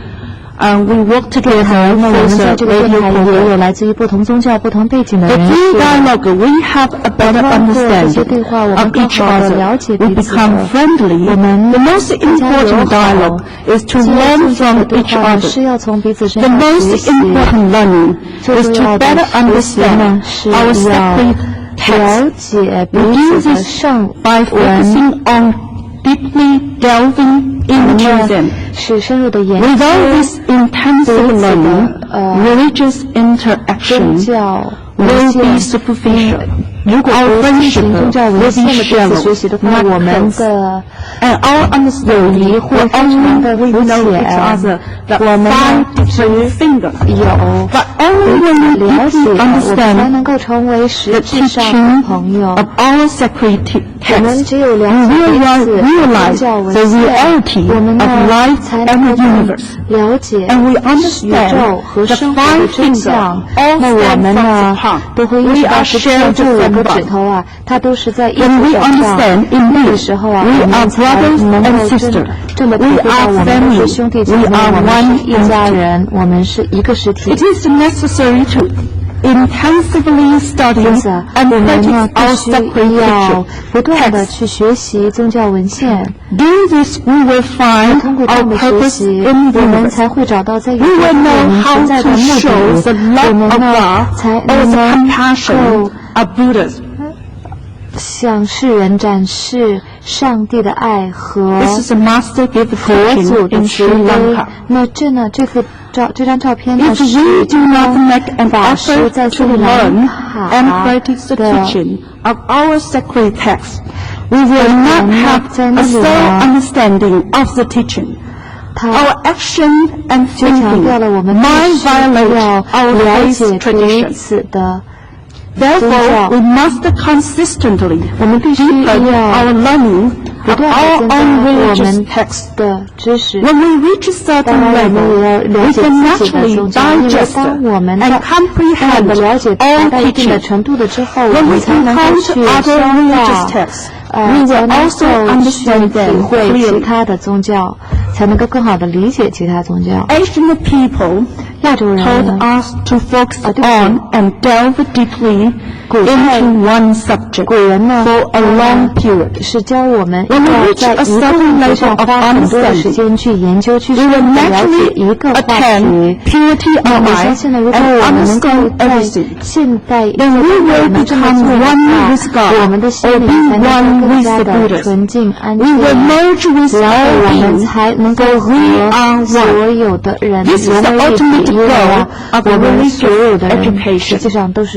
We work 电 together 台。那我 for 们在 the 这个电 radio 台也 program. 有来自于不同宗教、不同背景的 But 人 through 士。 dialogue, we have a better 通过这些对 understanding 话，我 of 们更 each 好地 other. 了解 We 彼此 become 的。 friendly. 我们 The most 更加友 important 好。 dialogue is to 这 learn 宗教 from 的对 each 话呢，是 other. 要从彼此身 The 上学 most 习。 important learning 最 is 重 to 要的 better 学习呢， understand 是 our 要 sacred 了 text. 解彼 We do 此的 this 圣 by 文。 focusing on deeply delving 我们 into 呢 them. 是深入的研究 Without this intensive 彼此 learning, 的 religious 宗 interaction 教 will 文 be 献。 superficial. 如果 Our 不进行 friendship 宗教文 will 献 be 的彼此 shallow, 学习的话， not 我们 close. 的 And our understanding 会 will 非常的 only 肤 we know each 浅。 other like 我们呢 five different fingers. 有 But only when we 了解， deeply 我们才 understand 能够成为实 the 质上的 teaching 朋友。 of our sacred 我们 text, 只有了 we 解彼 will 此宗 realize 教文 the 献， reality 我们 of 呢 life 才 and 能 the 够 universe. 了解 And we 宇 understand 宙和 the 生活的 five 真 fingers 相。 all 那我 stand 们 from 呢 the palm. 都会意 We 识到 are 这 shared 这两个 from 指头啊，它都是在一起 When we 手上。 understand 那个 indeed, 时候啊， we 我 are 们才 brothers 能 and 够 sisters. 真的体 We 会到 are 我们 family. 是兄弟姐妹， We are 我们 one 是一家人，我们是一个实体 It。is necessary to intensively study 因此啊， and 我们 practice 呢 our 必须 sacred 要 teaching. 不断的去学习宗教文献。 Doing this, we will find 通过这 our 样的学 purpose 习， in the 我们 universe. 才会找到在宇宙 We 中 will 我 know 们 how 存在 to 的目 show 的。the 我 love 们 of 呢 God 才 or the 能 compassion 够 of Buddhas. 向世人展示上帝的爱和 This is a master gift 佛 teaching 祖的 in 慈 Sri 悲 Lanka. 。那这张照片呢 If 是 we do not make an 法师 effort 在 to 斯里 learn 兰卡 and practice the 的 teaching of our sacred text, we will not have 在那 a 里 thorough 呢 understanding of the teaching. 他 Our action and 就强 thinking 调了我们 might 必须 violate 要 our 了 faith 解彼 tradition. 此的 Therefore, we must consistently deepen our learning of our own religious texts. When we reach a certain level, we can naturally digest and comprehend all teaching. When we encounter other religious texts, we will also understand them clearly. Asian people told us to focus on and delve deeply into one subject for a long period. When we reach a certain level of understanding, we will naturally attain purity of mind and understand everything. Then we will become one with God, or be one with the Buddha. We will merge with all beings, for we are one. This is the ultimate goal of religious education.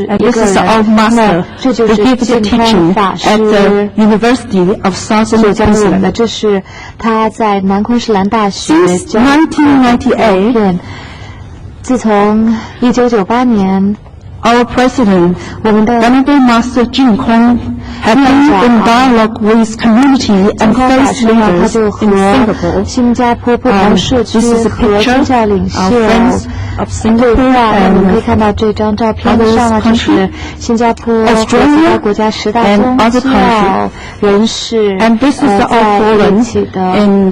And this is our master who gives the teaching at the University of Southern Queensland. Since 1998, 自从1998年 our president, Venerable Master Jin Kong, had been in dialogue with community and faith leaders in Singapore. This is a picture of friends of Singapore and other countries, Australia and other countries. And this is our forum in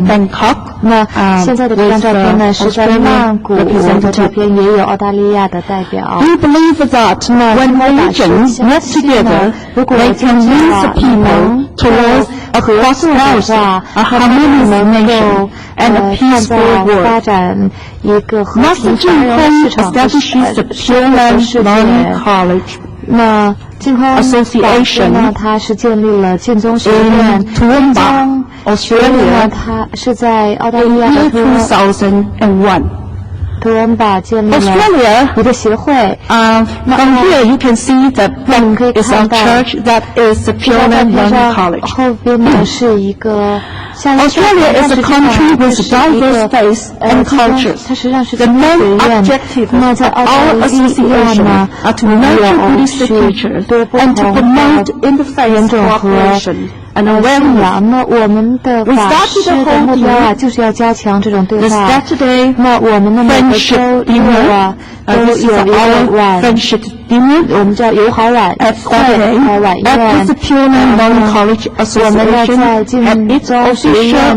Bangkok. 那现在的这张照片呢，是在曼谷的照片，也有澳大利亚的代表。 We believe that when religions work together, they can lead the people towards a prosperous, a harmonious nation, and a peaceful world. Master Jin Kong establishes the Pure Land Learning College. 那净空 Association 呢，它是建立了建宗学院。图文巴 Australia 它是在澳大利亚的2001。图文巴建立了一个协会。From here you can see that there is a church that is the Pure Land Learning College. 后边呢是一个。 Australia is a country with diverse faiths and cultures. The main objective of our association are to nurture Buddhist teachers and to promote interfaith cooperation and awareness. 我们的法师的目标就是要加强这种对话。那我们的每个周六都有一个friendship dinner. 我们叫友好晚会晚宴。At the Pure Land Learning College Association at its official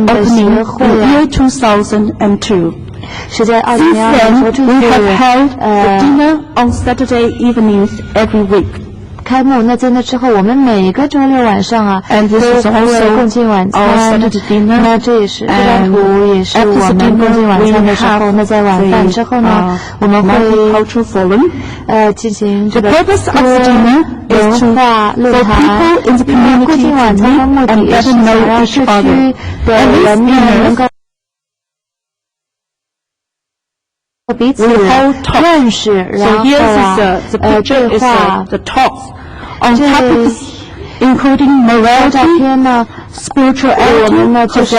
opening in year 2002. 是在2002 Since then, we have held the dinner on Saturday evenings every week. 开幕，那在那之后，我们每个周六晚上啊，都会共进晚餐。那这也是这张图，也是我们共进晚餐的时候。那在晚饭之后呢，我们会进行这个多文化论坛。共进晚餐的目的也是想让社区的人们能够彼此认识，然后对话。 On topics including morality, spirituality, 我们呢就是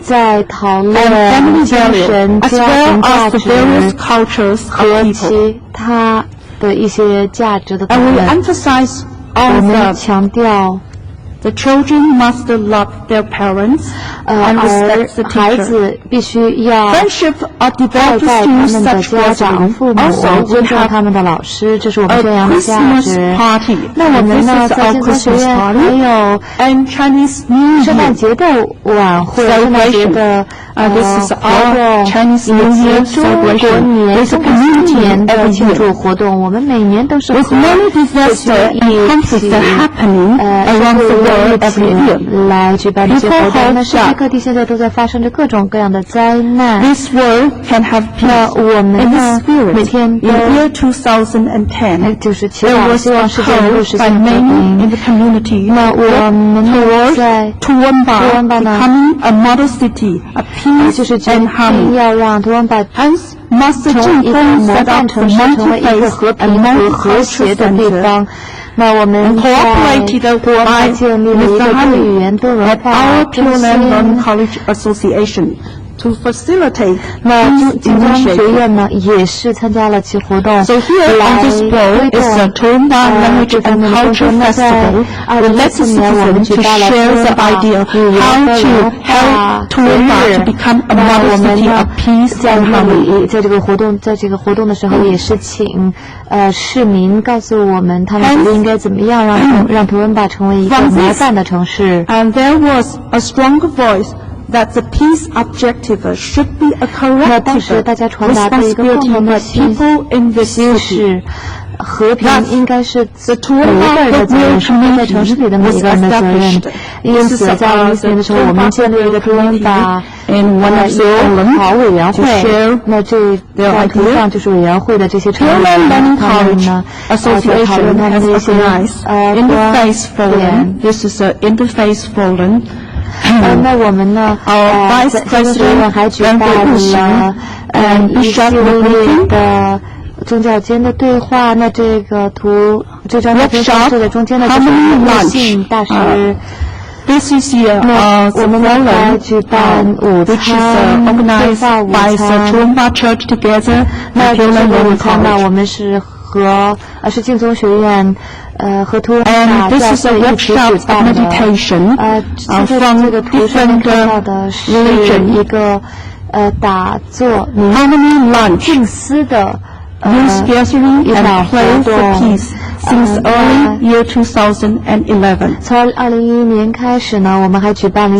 在讨论精神、家庭价值和其他的一些价值的讨论。我们强调。 The children must love their parents and respect the 孩子必须要 Friendship are developed 爱他们 through 的 such 家长、父母，尊重他们的老师，这是我们宣扬的价值。那我们呢，在建宗学院还有圣诞节的晚会，圣诞节的活动，以及中国年、中国新年的庆祝活动，我们每年都是和社区一起来举办这些活动。那世界各地现在都在发生着各种各样的灾难。This world can have peace. 我们呢，每天都 In year 2010, 就是祈祷，希望世界能够实现和 in 平。the community. 那我们呢，在图文巴 becoming a model city, a peace 就是决 and 定 harmony. 要让图文巴 Master 成为一个 Jin 模 set 范 up the 城市，成为一个和平和和谐的地方。那我们在图文巴建立了一个多语言多文化 Our 中 Pure Land Learning 心。College Association. to facilitate 那金装学院呢也是参加了其活动。 So here on this board is the Tumba Language and Culture Festival. We let the citizens to share the idea how to help Tumba to become a model city of peace and harmony. 在这个活动的时候，也是请市民告诉我们他们觉得应该怎么样让图文巴成为一个模范的城市。 And there was a strong voice that the peace objective should be a collective responsibility by people in the city. 和平应该是每个人的责任，生活在城市里的每一个人的责任。因此，在2014年的时候，我们建立了一个图文巴好委员会。那这在图上就是委员会的这些成员，他们呢在讨论他们的一些interface forum. This is an interface forum. 那我们呢在这个学院还举办了一系列的宗教间的对话。那这张照片上坐在中间的就是悟性大师。This is here, 我们还举办午餐，对话午餐。Tumba Church together. 那这个午餐呢，我们是是净宗学院和图文巴教会一起举办的。在这个图上看到的是一个打坐静思的一场活动。Since early year 2011. 从2011年开始呢，我们还举办了一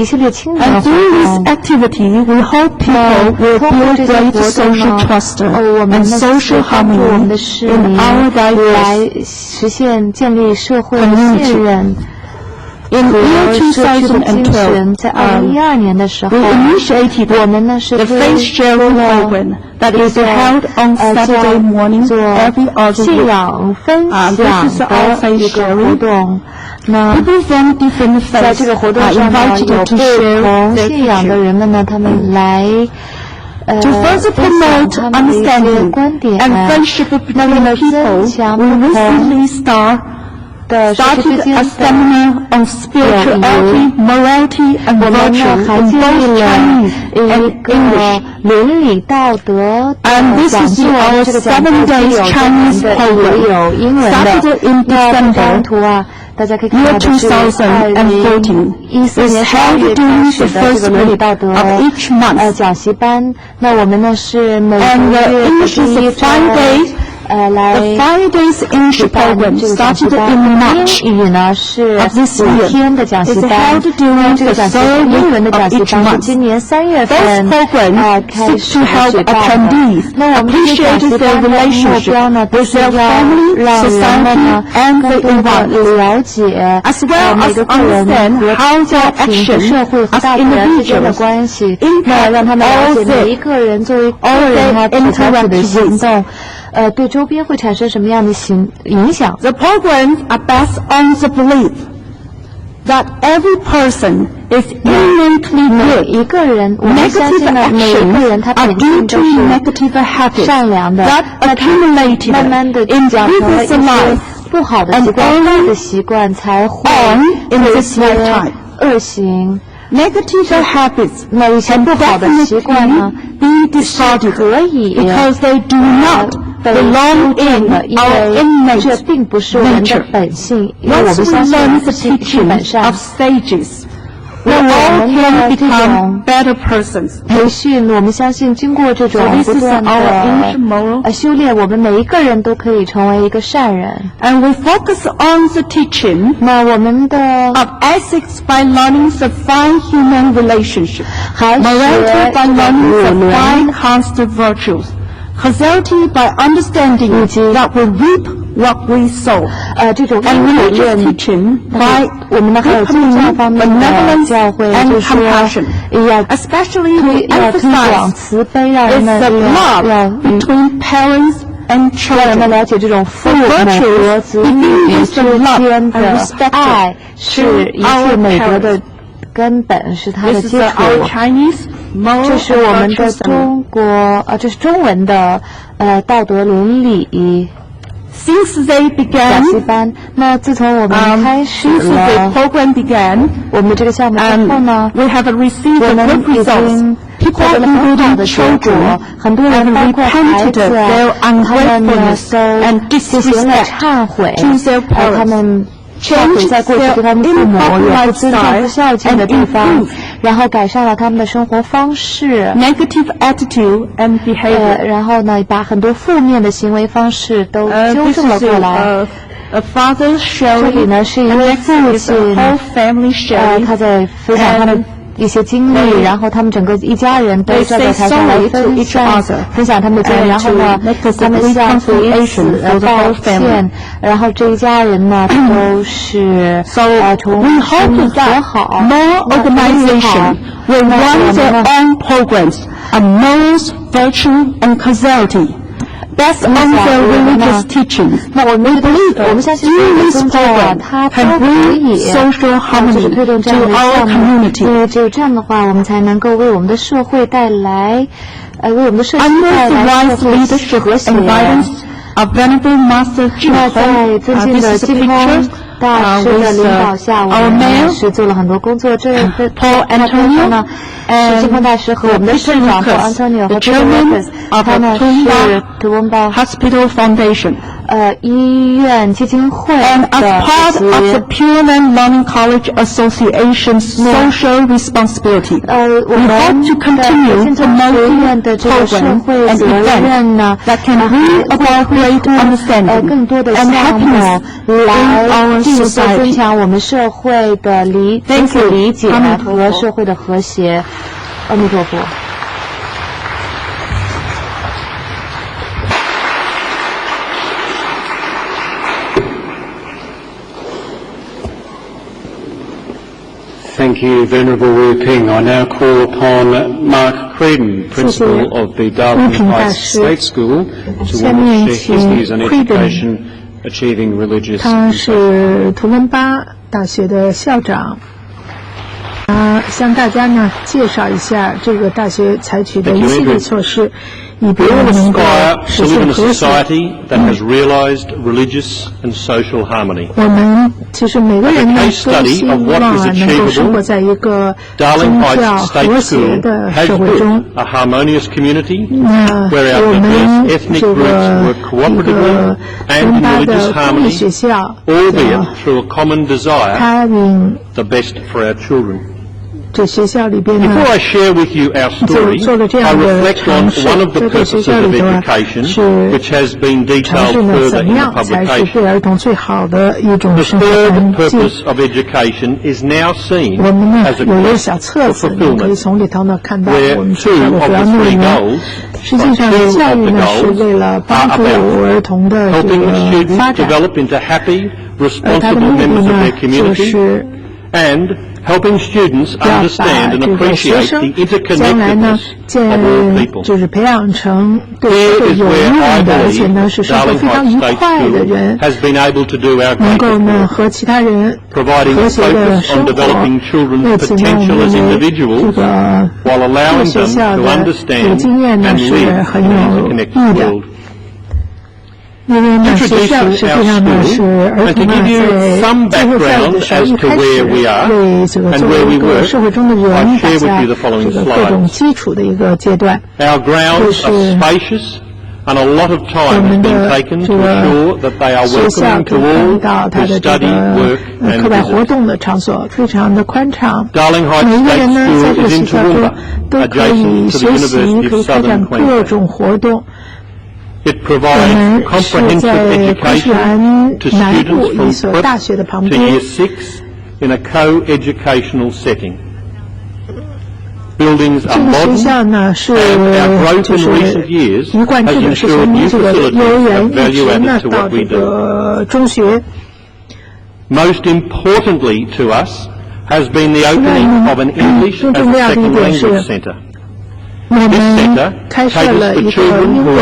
系列青年活动。And through this activity, we hope people will build great social trust and social harmony in our diverse. 来实现建立社会信任。In year 2012，在2012年的时候，我们呢是 the face sharing program that is held on Saturday morning every other 信仰分享的一个活动。那在这个活动上呢，有不同信仰的人们呢，他们来to further promote understanding and friendship between people, we recently started a seminar on spirituality, morality, and virtue in both Chinese and English. 伦理道德 And this is our 7 days Chinese program. Started in December. 大家可以看到的是2014年12月开始的这个伦理道德讲习班。那我们呢是每个月的第一周来 5 days English program started in March 英语呢是5天的讲习班。这个讲习班英文的讲习班是今年3月份开始举办的。那我们这些讲习班的目标呢，都是要让人们呢更多的了解每个个人和家庭和社会和大自然之间的关系，那让他们了解每一个人作为个人他所采取的行动对周边会产生什么样的影响。 The programs are based on the belief that every person is innately good. 每一个人，我们相信呢，每一个人他本性都是善良的，那他慢慢的养成了一些不好的习惯，坏的习惯才会有一些恶行。Negative habits 那一些不好的习惯呢，是可以because they do not belong in our innate 这并不是我们的本性，因为我们相信基本上 we all can become better persons. 培训，我们相信经过这种不断的修炼，我们每一个人都可以成为一个善人。And we focus on the teaching 那我们的 of ethics by learning the 5 human relationships, morality by learning the 5 constant virtues, causality by understanding that we reap what we sow. 这种 and religious teaching by 我们呢还有宗教方面的教会，就是说要 especially we 推广 emphasize 慈悲，让人们 the love between parents and 让人们 children. 了解这种父母和子女之间的爱是一切美德的根本，是它的 This is 基础。 our Chinese moral 这是我们的 virtues. 这是中文的道德伦理 Since they 雅习 began, 班。那自从我们开始 since the 了 program began, 我们的这个项目之后呢， we have received 我 good 们已 results. 经 People 获得了很好 including 的结果 children 很多人 have 包括孩 repented 子 their 他们呢 ungratefulness 都 and 进行了 disrespect 忏悔 to their 他 parents. 们忏悔在过去对他们父母有不尊重不孝敬的地方，然后改善了他们的生活方式 negative attitude and behavior. 然后呢把很多负面的行为方式都纠 This 正了 is 过来。 a father 这里 sharing, 呢是一 and 位 next 父 is a 亲 whole family sharing. 他在分享他的一些经历，然后他们整个一家人都站在台上来分享他们的经历，然后呢，他们向彼此道歉，然后这一家人呢都是重新和好。More organization will run their own programs on morals, virtue, and causality. Based on their religious teachings. 那我们相信这个宗教啊，它都可以就是推动这样的项目，因为只有这样的话，我们才能够为我们的社会带来，为我们的社区带来社会和谐。那在尊敬的金空大师的领导下，我们是做了很多工作。这个呢是金空大师和我们的市长 Paul Antonio 和 Peter Lucas， 他呢是图文巴 Hospital Foundation 医院基金会 and as 的 part of the Pureland Learning College Association's social responsibility. 我们to continue 的学院的这个社会责任呢 that can reincorporate understanding 更多的 and 项目 happiness 来进一步 society. 增强我们社会的理解和社会的和谐。阿弥陀佛。Thank you, Venerable Wu Ping. I now call upon Mark Creedon, Principal of the Darling Heights State School, to share his views on education, achieving religious 他是图文巴大学的校长。向大家呢介绍一下这个大学采取的一系列措施，以便能够实现和谐。我们其实每个人呢都希望能够生活在一个宗教和谐的社会中。那我们这个一个图文巴的公立学校他这学校里边呢，就做了这样的尝试。在这学校里头啊，是尝试呢怎么样才是对儿童最好的一种生活环境。我们呢有一个小册子，你可以从里头呢看到我们学校的主要内容。实际上，教育呢是为了帮助儿童的这个发展，而它的目的呢就是helping students 要把 understand and 这个学 appreciate 生 the 将来呢 interconnectedness 就是培养成对社会有用的，而且呢是生活非常愉快的人，能够呢和其他人和谐的生活。为此呢，我们这个学校的这个经验呢是很有益的。因为呢，学校实际上呢是儿童呢在接受教育的时候，一开始为这个作为一个社会中的人打下这个各种基础的一个阶段。就是我们的这个学校可以看到它的这个课外活动的场所非常的宽敞，每一个人呢在这个学校中都可以学习，可以开展各种活动。我们是在昆士兰南部一所大学的旁边。这个学校呢是就是一贯制的，是从这个幼儿园一直呢到这个中学。Most importantly to us has been the opening of an English and second language centre. 我们开设了一个英文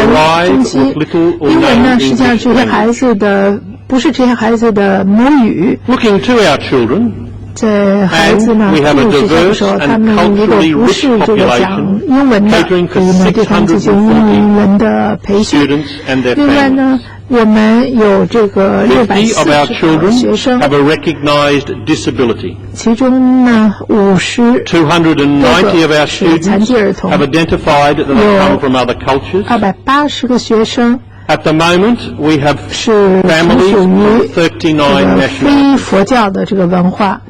中心，英文呢实际上这些孩子的不是这些孩子的母语。Looking to our children, 在孩子呢进入学校的时候，他们如果不是这个讲英文的，可以呢对他们进行英文的培训。另外呢，我们有这个640个学生，其中呢50多个是残疾儿童，有280个学生。At the moment, we have families from 39 非佛教的这个文化，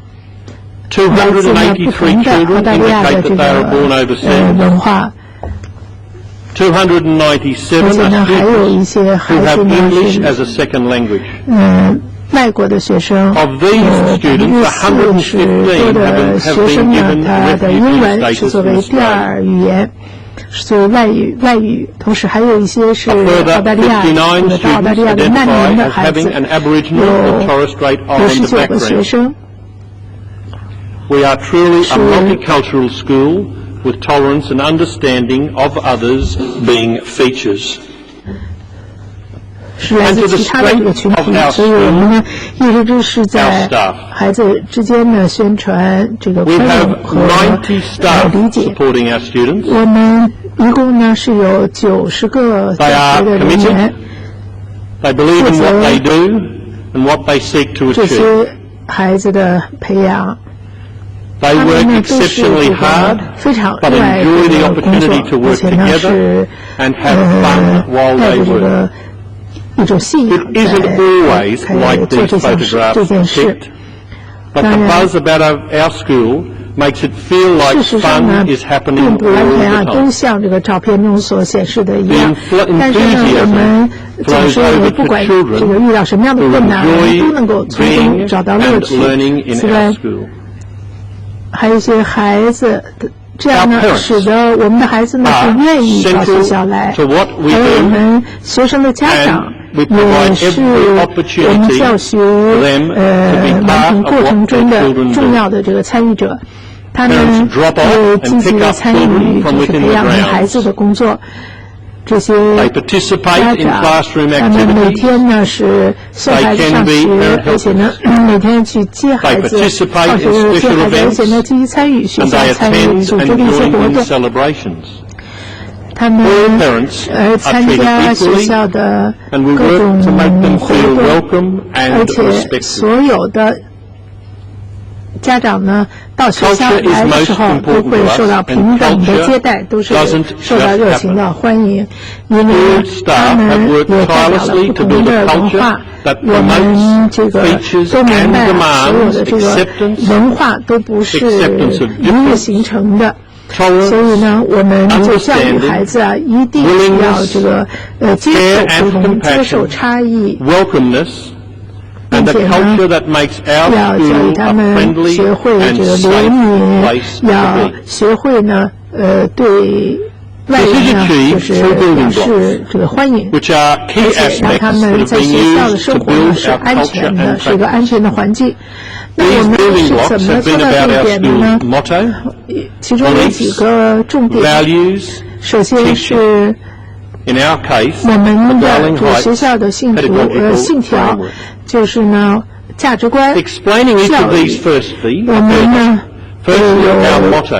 来自呢不同的澳大利亚的这个文化。而且呢，还有一些孩子呢是外国的学生，有40%多的学生呢，他的英文是作为第二语言。是作为外语，同时还有一些是澳大利亚到澳大利亚的难民的孩子，有59个学生。We are truly a multicultural school with tolerance and understanding of others being features. 是来自其他的这个群体，所以我们呢一直都是在孩子之间呢宣传这个宽容和理解。我们一共呢是有90个教学的人员，负责这些孩子的培养。他们呢都是这个非常热爱这个工作，而且呢是带着这个一种信仰在做这件事。当然，事实上呢，并不完全都像这个照片中所显示的一样。但是呢，我们总是不管这个遇到什么样的困难，我们都能够从中找到乐趣。此外，还有一些孩子这样呢，使得我们的孩子呢是愿意到学校来，还有我们学生的家长也是我们教学完成过程中的重要的这个参与者。他们也积极的参与就是培养孩子的工作。这些家长，他们每天呢是送孩子上学，而且呢每天去接孩子放学的接孩子，而且呢积极参与学校参与组织的一些活动。他们参加学校的各种活动，而且所有的家长呢到学校来的时候都会受到平等的接待，都是受到热情的欢迎，因为他们也代表了不同的文化。我们这个都明白所有的这个文化都不是一日形成的，所以呢，我们就教育孩子啊，一定要这个接受不同，接受差异。并且呢，要教育他们学会这个怜悯，要学会呢，对外人呢，就是表示这个欢迎，而且让他们在学校的生活呢是安全的，是一个安全的环境。那我们是怎么做到这一点的呢？其中有几个重点。首先是我们的这个学校的信条，就是呢价值观、教育。我们呢有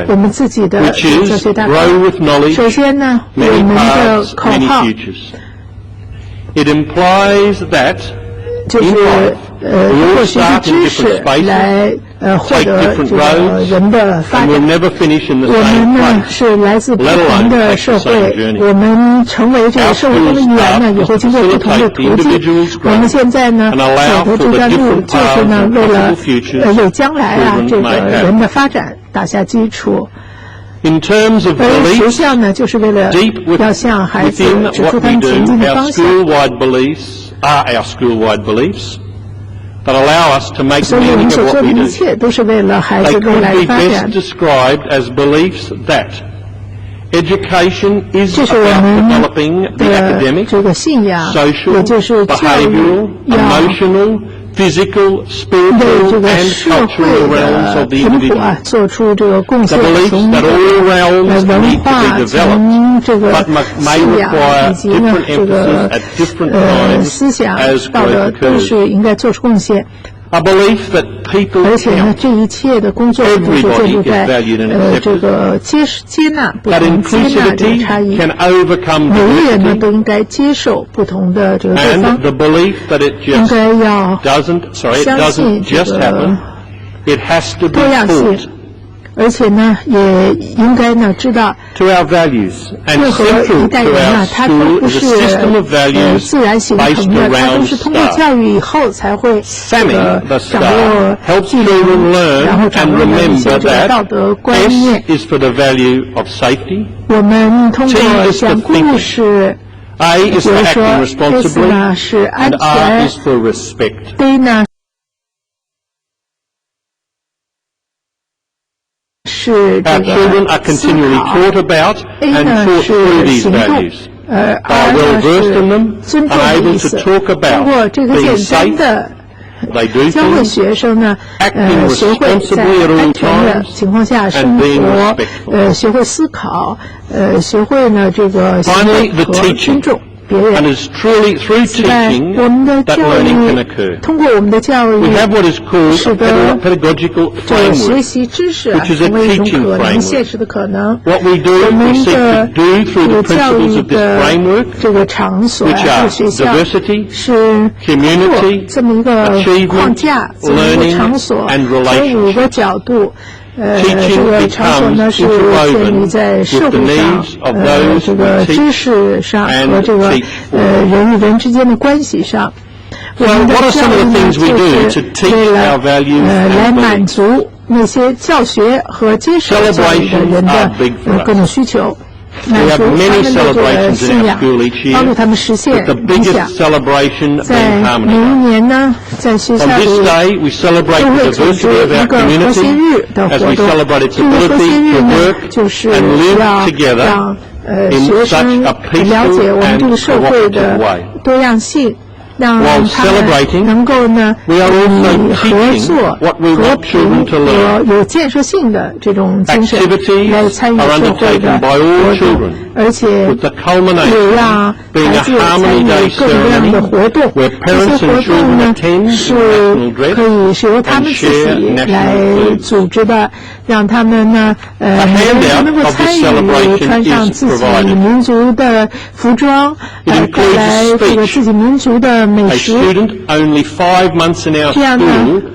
我们自己的教学大纲。首先呢，我们的口号就是通过学习知识来获得这个人的发展。我们呢是来自不同的社会，我们成为这个社会中的一员呢，也会经过不同的途径。我们现在呢走的这段路，就是呢为了为将来啊这个人的发展打下基础。而学校呢，就是为了要向孩子指出他们前进的方向。所以我们所做的一切都是为了孩子未来的发展。这是我们的这个信仰，也就是教育要对这个社会的贫苦啊做出这个贡献，从文化，从这个信仰以及呢这个思想道德都是应该做出贡献。而且呢，这一切的工作都是建立在这个接纳不同接纳这个差异，每个人呢都应该接受不同的这个对方，应该要相信这个多样性。而且呢，也应该呢知道，任何一代人啊，他都不是自然形成的，他都是通过教育以后才会掌握纪律，然后掌握一些这个道德观念。我们通过讲故事，比如说 S 呢是安全 ，D 呢是这个思考 ，A 呢是行动，R 呢是尊重的意思。通过这个简单的教会学生呢，学会在安全的情况下生活，学会思考，学会呢这个行为和尊重别人。此外，我们的教育通过我们的教育，使得这学习知识啊成为一种可能现实的可能。我们的这个教育的这个场所啊，这个学校是通过这么一个框架，这么一个场所，从5个角度。这个场所呢是建立在社会上，这个知识上和这个人与人之间的关系上。我们的教育呢就是为了来满足那些教学和接受教育的人的各种需求。满足他们的这个信仰，帮助他们实现理想。在每一年呢，在学校里都会组织一个和谐日的活动。这个和谐日呢，就是要让学生了解我们这个社会的多样性。让他们能够呢以合作、和平和有建设性的这种精神来参与社会的活动，而且也让孩子参与各种各样的活动。这些活动呢是可以是由他们自己来组织的，让他们呢能够参与穿上自己民族的服装，带来这个自己民族的美食。这样呢，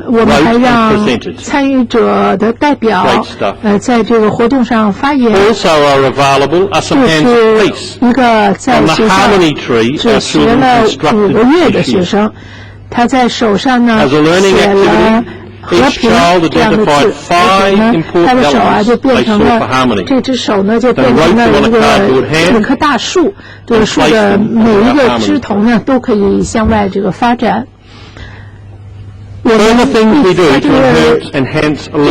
我们还让参与者的代表在这个活动上发言。这是一个在学校只学了5个月的学生，他在手上呢写了和平这样的字，而且呢，他的手啊就变成了，这只手呢就变成了一棵大树，这个树的每一个枝头呢都可以向外这个发展。我们在这个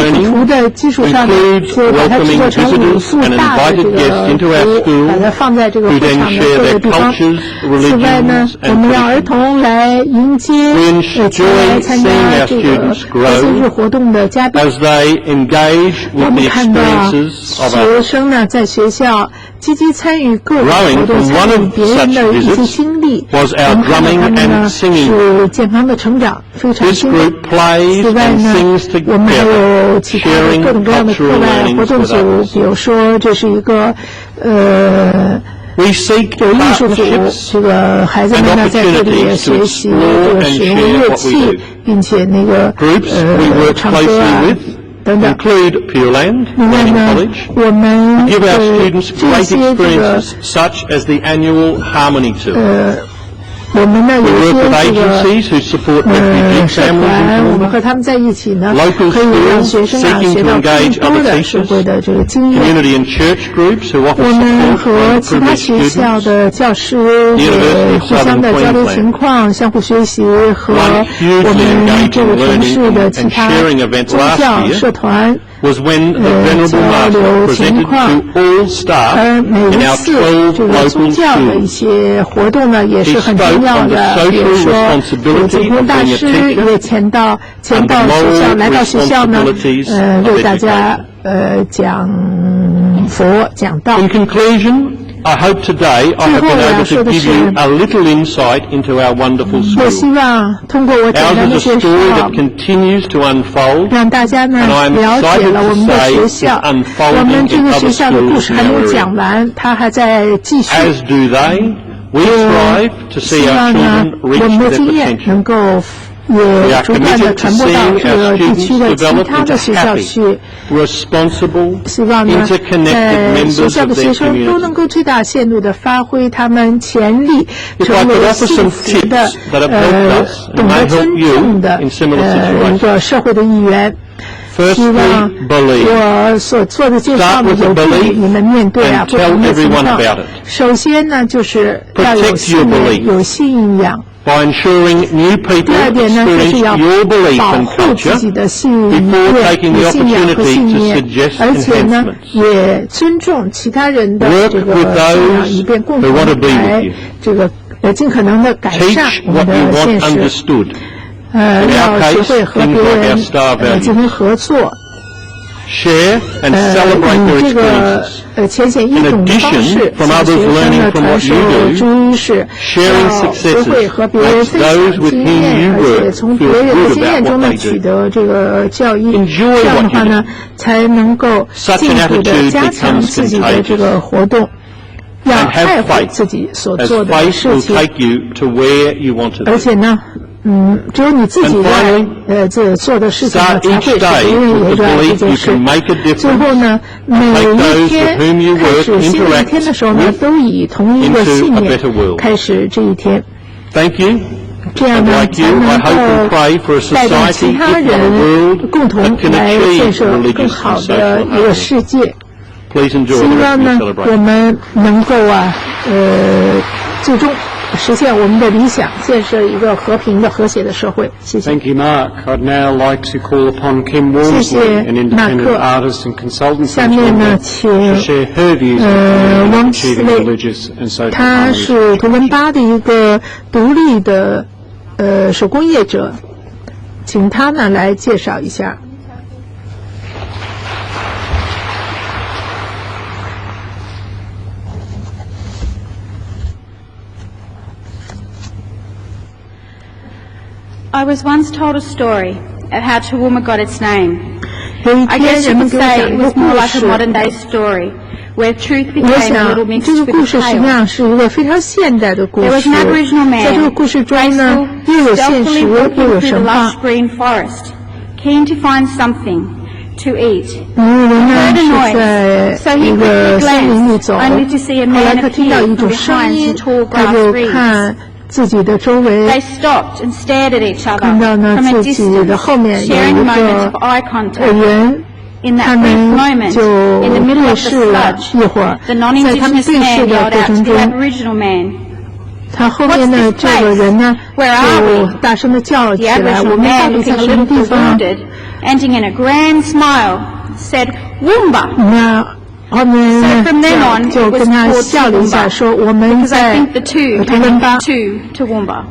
地图的基础上呢，就把它制作成5幅大的这个图，把它放在这个会场的各个地方。此外呢，我们让儿童来迎接前来参加这个和谐日活动的嘉宾。我们看到学生呢在学校积极参与各种活动，参与别人的一些经历，我们看到他们呢是健康的成长，非常兴奋。此外呢，我们还有其他的各种各样的课外活动组，比如说这是一个有艺术组，这个孩子们呢在这里也学习这个使用乐器，并且那个唱歌啊等等。另外呢，我们这些这个我们呢有一些这个社团，我们和他们在一起呢，可以让学生啊学到更多的社会的这个经验。我们和其他学校的教师也互相的交流情况，相互学习，和我们这个城市的其他宗教社团交流情况。而每一次这个宗教的一些活动呢，也是很重要的。比如说，主公大师也前到学校，来到学校呢，为大家讲佛讲道。I hope today I have been able to give you a little insight into our wonderful 我希 school. 望通过我简单 Ours 的 is a 介 story 绍 that，continues to unfold, 让大家呢 and I am 了解 excited 了我 to 们的 say 学 it's 校。我 unfolding 们这 in 个 other 学校的故 schools 事 in 还没 our 有 area. 讲完，它还在继续。 As do they. We strive to 希 see 望 our 呢 children，我 reach 们的 their 经验 potential. 能够也逐渐的传播到这个地区的其他的学校去。 responsible, 希望呢， interconnected 学 members 校的 of 学 their 生都能 community. 够最大限度的发挥他们潜力， If 成 I could 为 offer 幸 some 福的 tips that have helped us and 懂得 may 尊 help you 重的 in similar 一 situations. 个社会的一员。希望 Firstly, believe. 我所做的介绍 Start 呢， with 有 a 助于 belief 你们面对 and 不同的 tell 情 everyone 况 about it. 首先呢，就是要有 Protect 信 your 念， belief. 有信仰。 By ensuring new 第 people 二点呢，就是 experience 要 your belief 保 and 护自己 culture 的信 before 念、 taking the 信仰和 opportunity 信 to 念， suggest 而且呢， enhancements. 也尊重其他人的 Work 这个 with 信仰， those 以便共 who 同 want to be with 来 you. 这个尽可能的改善 Teach 我们 what you 的 want 现实。 understood. In 要 our 学 case, 会和 things 别 like 人 our star 进 values. 行合作。 Share and celebrate 以 their 这个 experiences. 浅显易懂的方 In 式 addition, from 向 others 学生 learning 呢 from 传 what 授 you do, 知识， sharing 要学会 successes 和别人 makes 分享 those with 经 whom 验， you 而且 work 从别 feel 人的 good 经验 about 中 what 呢 they 取 do. 得这个教益。 Enjoy 这样的 what 话 you 呢， do. 才能够 Such 进 an 一步的 attitude 加强 becomes 自己的这个活动。要 And have 爱护 faith, 自己所 as 做的 faith 事 will 情， take you to where you want to 而 be. 且呢，只有你自己 And 热 finally, 爱这做的事情呢， Start 才 each 会使 day 别人 with 也 the 热爱这 belief 件 you 事 can。make a 最后 difference 呢，每 Take 一 those 天 with whom you 开 work 始新的一 interact 天的时候呢， with 都以同一个 into 信 a 念 better world. 开始这一天。 Thank you. 这样 And 呢， like 才 you, 能 I hope and 够 pray for a 带动 society, 其 if 他 not a 人 world, 共同 that can 来建 achieve 设更 religious 好 and 的 social 一个 harmony. 世界。 Please enjoy 希 the rest 望 of 呢 your，我 celebration. 们能够最终实现我们的理想，建设一个和平的、和谐的社会。谢谢。 Thank you, Mark. I'd now like to call upon Kim 谢谢 Walmsley, an independent 马克。 artist and consultant 下 from 面呢， Toronto, 请 to share her views on achieving Walmsley religious and social 他 harmony. 是图文巴的一个独立的手工业者，请他呢来介绍一下。I was once told a story of how Toowoomba got its name. 有一 I 天， guess 人 you 们 could 给我 say 讲 it 一个 was more 故 like a 事。 modern-day story, where truth 我 became a 想 little，mixed 这个 with 故 a 事实际 tale. 上是一个非常现代的故 There was 事。 an Aboriginal 在这个 man, 故事中呢，又有 graceful, 现实， stealthily 又 walking 有 through the 神话 lush。green forest, keen to find something to eat. 有人呢 Heard a 是 noise, so 在 he 一个 quickly 森林里 glanced, 走， only to see a 后来 man 他听到 appear 一种 from 声 behind 音 some，tall 他 grass 就 reeds. 看自己的周围 They，stopped and stared at each other 看到呢 from a 自己的 distance, 后面有 sharing 一 moments 个 of eye contact. 人。 In 他 that brief 们 moment, 就 in the middle 对 of the 视了 sludge, 一会儿， the 在他们 non-Indigenous 对视 man 的 yelled 过 out 程 to the 中， Aboriginal man, 他后面 What's 的 this 这个人呢 Where are we? 就大声的叫了起 The 来：“我 Aboriginal 们到 man, 底 looking 在 a 什么 little 地方？” bewildered, ending in a grand smile, said, Woomba, 那后面 So from then on, 就 it was 跟他 called 笑了一下， Toowoomba, 说：“我们 because I 在 think the two 图文巴 connect to Toowoomba.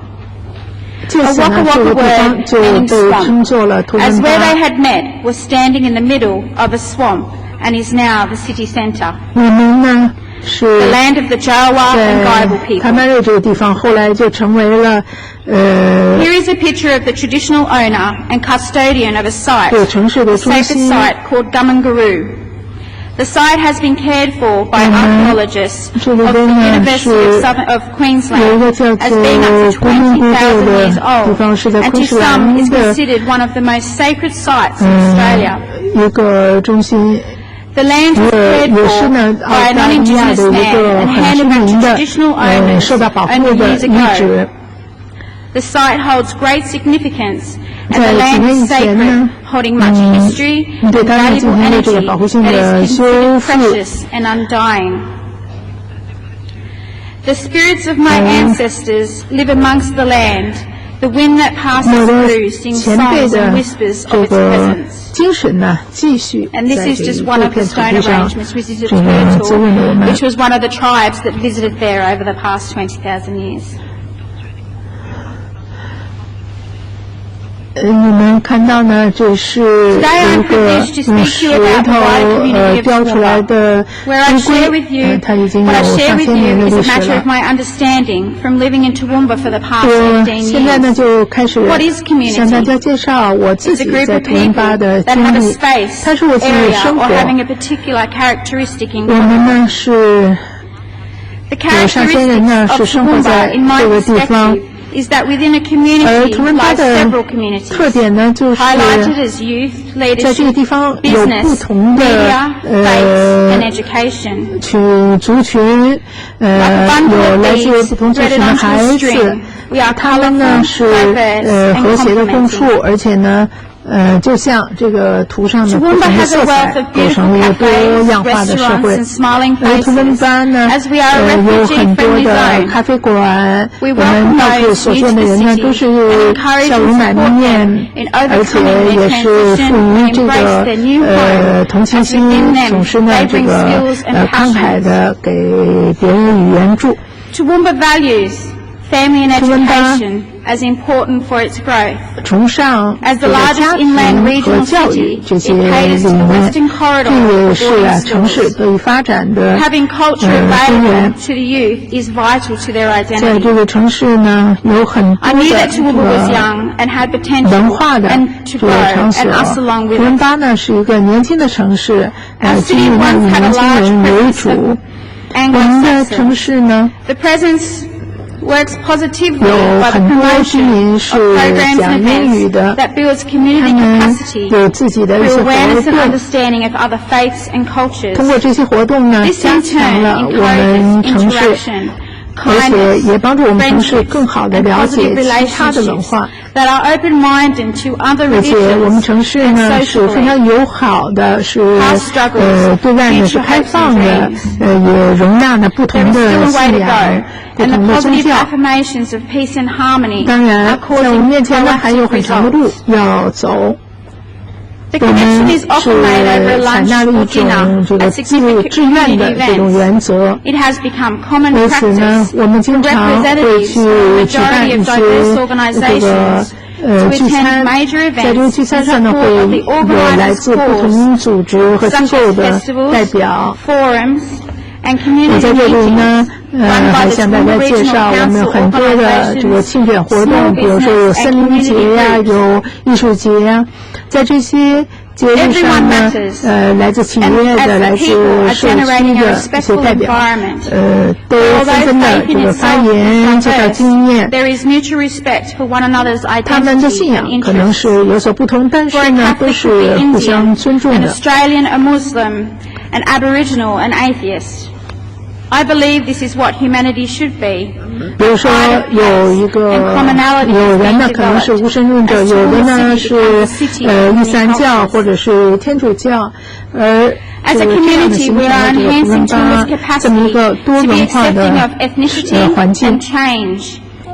就 A 此呢， Waka 这个 Waka 地方 word 就 meaning 被称 swamp, 作了图 as 文 where they 巴。 had met was standing in the middle of a swamp and is now the city centre, 我们呢是 the land of the Jawa and 在 Gaibu 台 people. 曼瑞这个地方，后来就成为了Here is a picture of the traditional owner and custodian of a site, 这个城市的 a 中 sacred 心。 site called Gummangaroo. The site has been cared for by archaeologists of 这 the 里边呢 University of 有一 Queensland 个叫 as 做 being up to 国民古 20,000 堡的 years 地 old, 方，是在 and 昆 to 士 some 兰 is 的 considered one of the most sacred sites in Australia. 一个中心。 The land was cared 也是 for 呢， by 澳 a 大利亚 non-Indigenous 的一 man 个 and 很 handed 知 back 名 to 的 traditional owners 受到保护 only 的 years 遗 ago. 址。 The site holds great significance, and 在 the 几 land 年 is 以前 sacred, 呢， holding much history 对 and 当然 valuable 进行了这个 energy 保护性 that 的 is 修 considered 复。 precious and undying. The spirits of my ancestors live amongst the land. The wind that passes 我的 through sings 前辈 songs 的 and whispers 这 of its 个 presence. 精神呢，继续 And 在 this is 这 just 一 one of the 片土 stone 地上 arrangements which is at 这个滋润了我 Turtle, 们。 which was one of the tribes that visited there over the past 20,000 years. 你们看到呢，这是一个用石头雕出来的乌龟，它已经有上千年的历史了。我现在呢就开始向大家介绍我自己在图文巴的经历，它是我自己的生活。我们呢是有上千人呢是生活在这个地方。而图文巴的特点呢，就是在这个地方有不同的族群，有来自不同族群的孩子，他们呢是和谐的共处，而且呢。就像这个图上的不同的色彩，构成一个多样化的社会。而图文巴呢，有很多的咖啡馆，我们到处所见的人呢，都是笑容满面，而且也是富于这个同情心，总是呢这个慷慨的给别人以援助。Family and education as important for its growth. 崇尚这个家庭和教育这些理念，这也是城市得以发展的根源。在这个城市呢，有很多的这个文化的这个场所。图文巴呢是一个年轻的城市，基于以年轻人为主。我们的城市呢。有很多居民是讲英语的，他们有自己的一些活动，通过这些活动呢，加强了我们城市，而且也帮助我们城市更好地了解其他的文化。而且我们城市呢是非常友好的，是对外呢是开放的，也容纳了不同的信仰、不同的宗教。当然，在我们面前呢还有很长的路要走。我们是采纳了一种这个志愿的这种原则，因此呢，我们经常会去举办一些这个聚餐，在这个聚餐上呢，会有来自不同组织和机构的代表。我在这里呢，还向大家介绍我们很多的这个庆典活动，比如说有森林节呀，有艺术节呀，在这些节日上呢，来自企业的、来自社区的一些代表，都纷纷的这个发言，介绍经验。他们的信仰可能是有所不同，但是呢，都是互相尊重的。An Aboriginal and atheist. I believe this is what humanity should be. 比如说有人呢可能是无神论者，有的呢是伊斯兰教或者是天主教，而这样的形成了这个图文巴这么一个多文化的环境。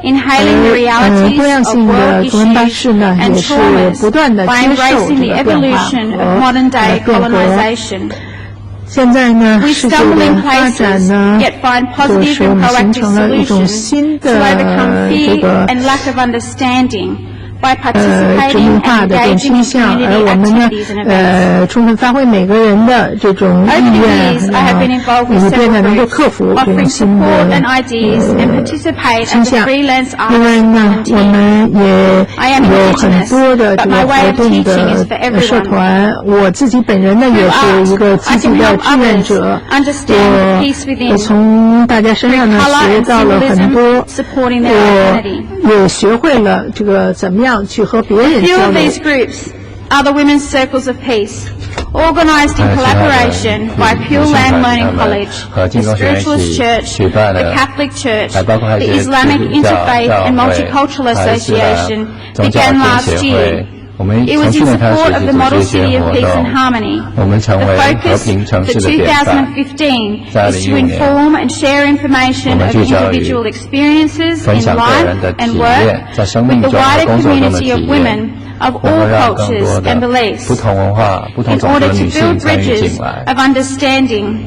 多样性的图文巴市呢，也是不断的接受这个变化和变革。现在呢，世界的发展呢，就是我们形成了一种新的这个殖民化的这种倾向，而我们呢，充分发挥每个人的这种意愿，以便呢能够克服这种新的倾向。另外呢，我们也有很多的这个活动的社团，我自己本人呢也是一个积极的志愿者，我从大家身上呢学到了很多，我也学会了这个怎么样去和别人交流。Are the women's circles of peace, organized in collaboration by Pure Land Learning College, the Spiritualist Church, the Catholic Church, the Islamic Interfaith and Multicultural Association, began last year. It was in support of the Model City of Peace and Harmony. The focus for 2015 is to inform and share information of individual experiences in life and work with the wider community of women of all cultures and beliefs in order to build bridges of understanding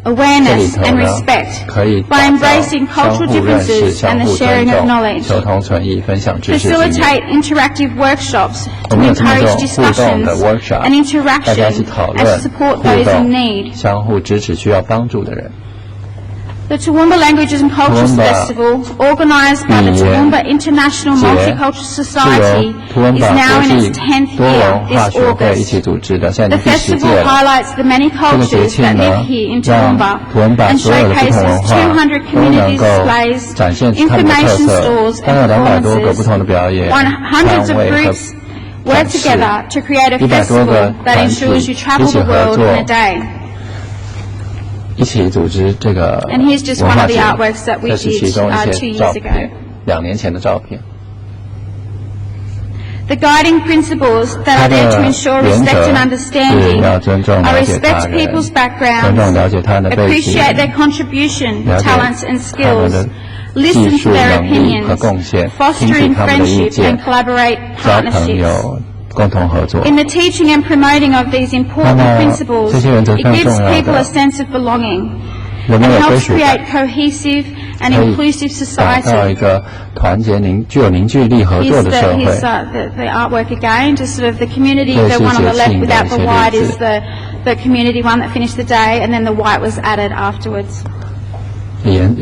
awareness and respect by embracing cultural differences and the sharing of knowledge. Facilitate interactive workshops to encourage discussions and interaction and to support those in need. The Toowoomba Languages and Cultures Festival, organised by the Toowoomba International Multicultural Society, is now in its 10th year this August. The festival highlights the many cultures that live here in Toowoomba and showcases 200 community displays, information stores and performances. Hundreds of groups work together to create a festival that ensures you travel the world in a day. 一起组织这个文化节，这是其中一些照片，2年前的照片。The guiding principles that are there to ensure respect and understanding are respect people's backgrounds, appreciate their contribution, talents and skills, listen to their opinions, fostering friendship and collaborate partnerships. In the teaching and promoting of these important principles, it gives people a sense of belonging and helps create cohesive and inclusive society. Here's the artwork again, just sort of the community, the one on the left without the white is the community one that finished the day, and then the white was added afterwards. And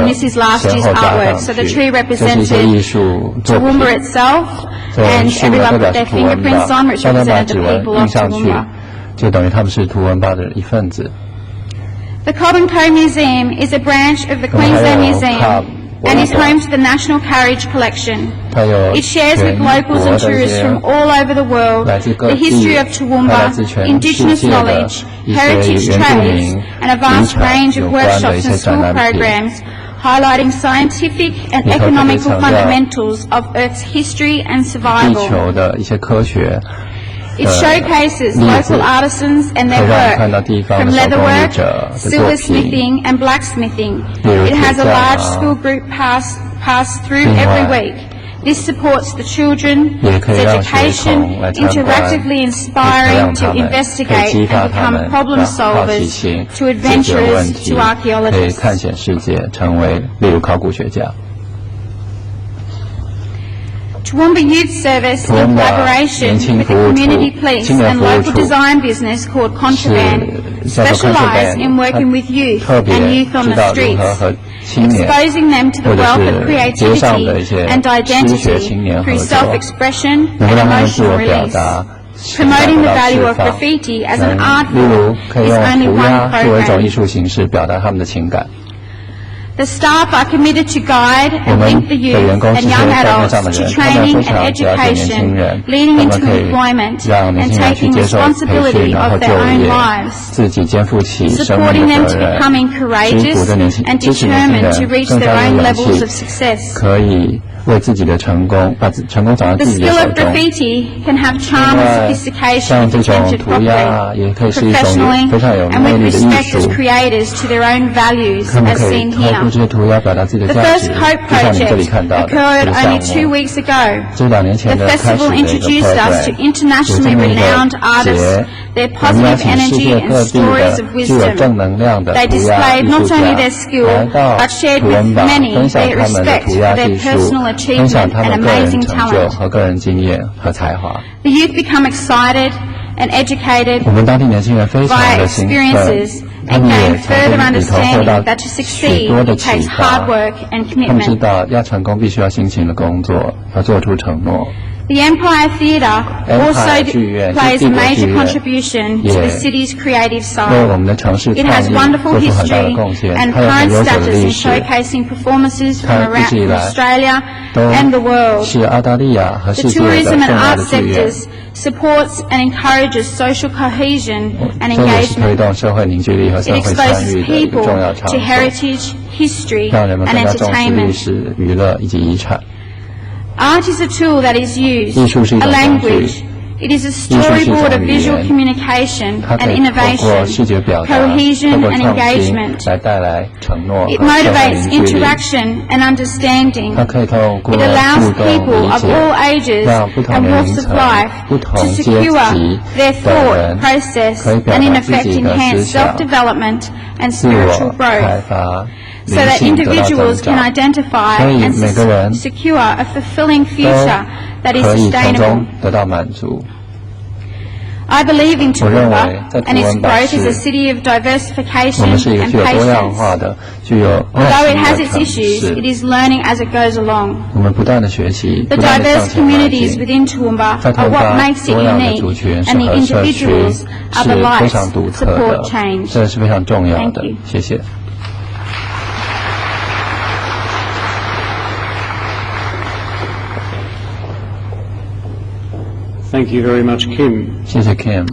this is last year's artwork. So the tree represented Toowoomba itself, and everyone put their fingerprints on, which represented the people of Toowoomba. The Cobb & Co Museum is a branch of the Queensland Museum and is home to the National Carriage Collection. It shares with locals and tourists from all over the world the history of Toowoomba, Indigenous knowledge, heritage trades, and a vast range of workshops and school programs highlighting scientific and economical fundamentals of Earth's history and survival. It showcases local artisans and their work, from leatherwork, silversmithing and blacksmithing. It has a large school group pass through every week. This supports the children's education, interactively inspiring to investigate and become problem solvers, to adventurers, to archaeologists. Toowoomba Youth Service, in collaboration with the community police and local design business called Contraband, specialise in working with youth and youth on the streets, exposing them to the wealth of creativity and identity through self-expression and emotional release. Promoting the value of graffiti as an art form is only one program. The staff are committed to guide and link the youth and young adults to training and education, leading into employment and taking responsibility of their own lives, supporting them to becoming courageous and determined to reach their own levels of success. The skill of graffiti can have charm and sophistication if attempted properly, professionally, and with respect as creators to their own values, as seen here. The first Cope project occurred only 2 weeks ago. The festival introduced us to internationally renowned artists, their positive energy and stories of wisdom. They displayed not only their skill, but shared with many their respect for their personal achievement and amazing talent. The youth become excited and educated by experiences and gain further understanding that to succeed it takes hard work and commitment. The Empire Theatre also plays a major contribution to the city's creative side. It has wonderful history and current status in showcasing performances from around Australia and the world. The tourism and art sectors supports and encourages social cohesion and engagement. It exposes people to heritage, history and entertainment. Art is a tool that is used, a language, It is a storyboard of visual communication and innovation, cohesion and engagement. It motivates interaction and understanding. It allows people of all ages and walks of life to secure their thought process and in effect enhance self-development and spiritual growth, so that individuals can identify and secure a fulfilling future that is sustainable. I believe in Toowoomba and its growth as a city of diversification and patience. Although it has its issues, it is learning as it goes along. The diverse communities within Toowoomba are what makes it unique, and the individuals are the lights that support change. Thank you. 谢谢。Thank you very much, Kim. 谢谢 Kim.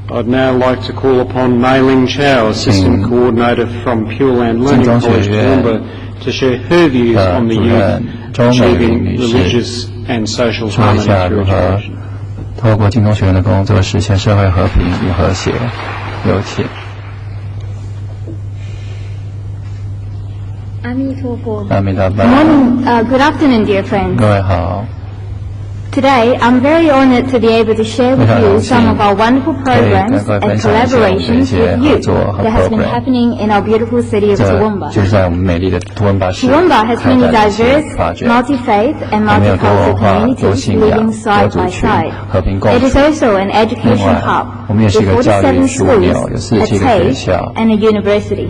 I'd now like to call upon Mei Ling Chow, Assistant Coordinator from Pure Land Learning College, Toowoomba, to share her views on the youth achieving religious and social harmony through education. 透过进攻学院的工作实现社会和平与和谐。有请。阿弥陀佛。阿弥陀佛。Good afternoon, dear friends. 各位好。Today, I'm very honored to be able to share with you some of our wonderful programs and collaborations with youth that has been happening in our beautiful city of Toowoomba. Toowoomba has many diverse, multi-faith and multicultural communities living side by side. It is also an education hub with 47 schools, a TAFE, and a university.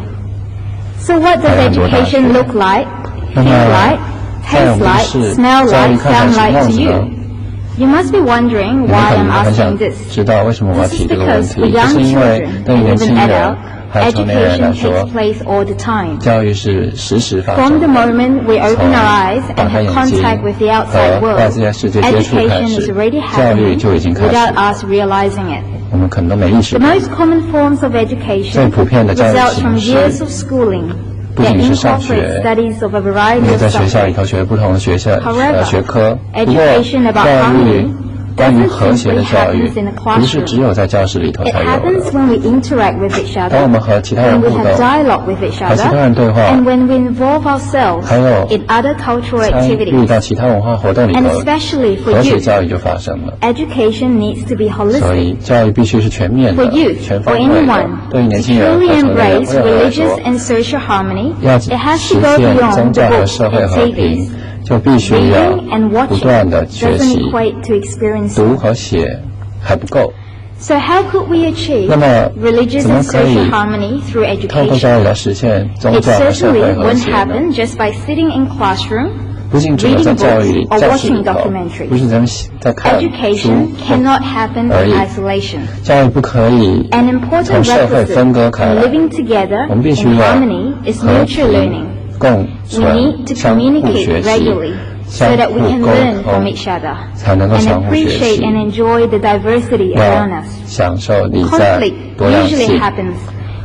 So what does education look like, feel like, taste like, smell like, sound like to you? You must be wondering why I'm asking this. This is because for young children and even adults, education takes place all the time. From the moment we open our eyes and have contact with the outside world, education is already happening without us realizing it. The most common forms of education result from years of schooling that incorporate studies of a variety of subjects. However, education about harmony doesn't simply happen in the classroom. It happens when we interact with each other, when we have dialogue with each other, and when we involve ourselves in other cultural activities. And especially for youth, education needs to be holistic. For youth, for anyone, to truly embrace religious and social harmony, it has to go beyond the books and CDs. Reading and watching doesn't equate to experiencing. So how could we achieve religious and social harmony through education? It certainly won't happen just by sitting in classroom, reading books, or watching documentaries. Education cannot happen in isolation. An important requisite in living together in harmony is mutual learning. We need to communicate regularly so that we can learn from each other and appreciate and enjoy the diversity around us. Conflict usually happens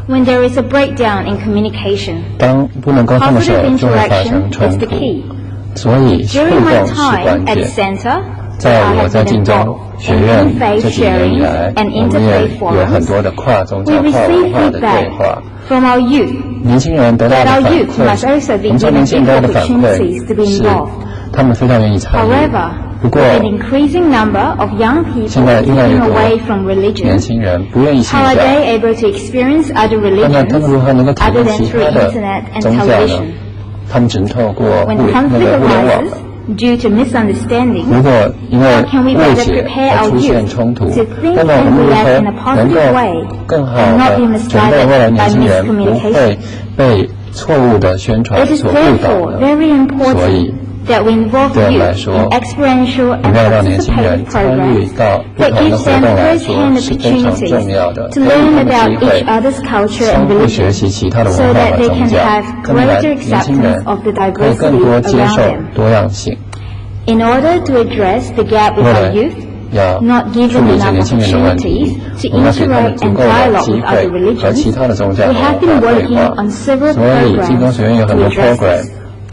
when there is a breakdown in communication. Positive interaction is the key. During my time at the center, I have been involved in interfaith sharing and interfaith forums. We receive feedback from our youth that our youth must also be given opportunities to be involved. However, with an increasing number of young people moving away from religion, how are they able to experience other religions other than through internet and television? When conflict arises due to misunderstanding, how can we better prepare our youth to think and react in a positive way and not be misled by miscommunication? It is therefore very important that we involve youth in experiential and participative programs that give them first-hand opportunities to learn about each other's culture and religion so that they can have greater acceptance of the diversity around them. In order to address the gap with our youth, not given enough opportunities to interact and dialogue with other religions, we have been working on several programs to address this.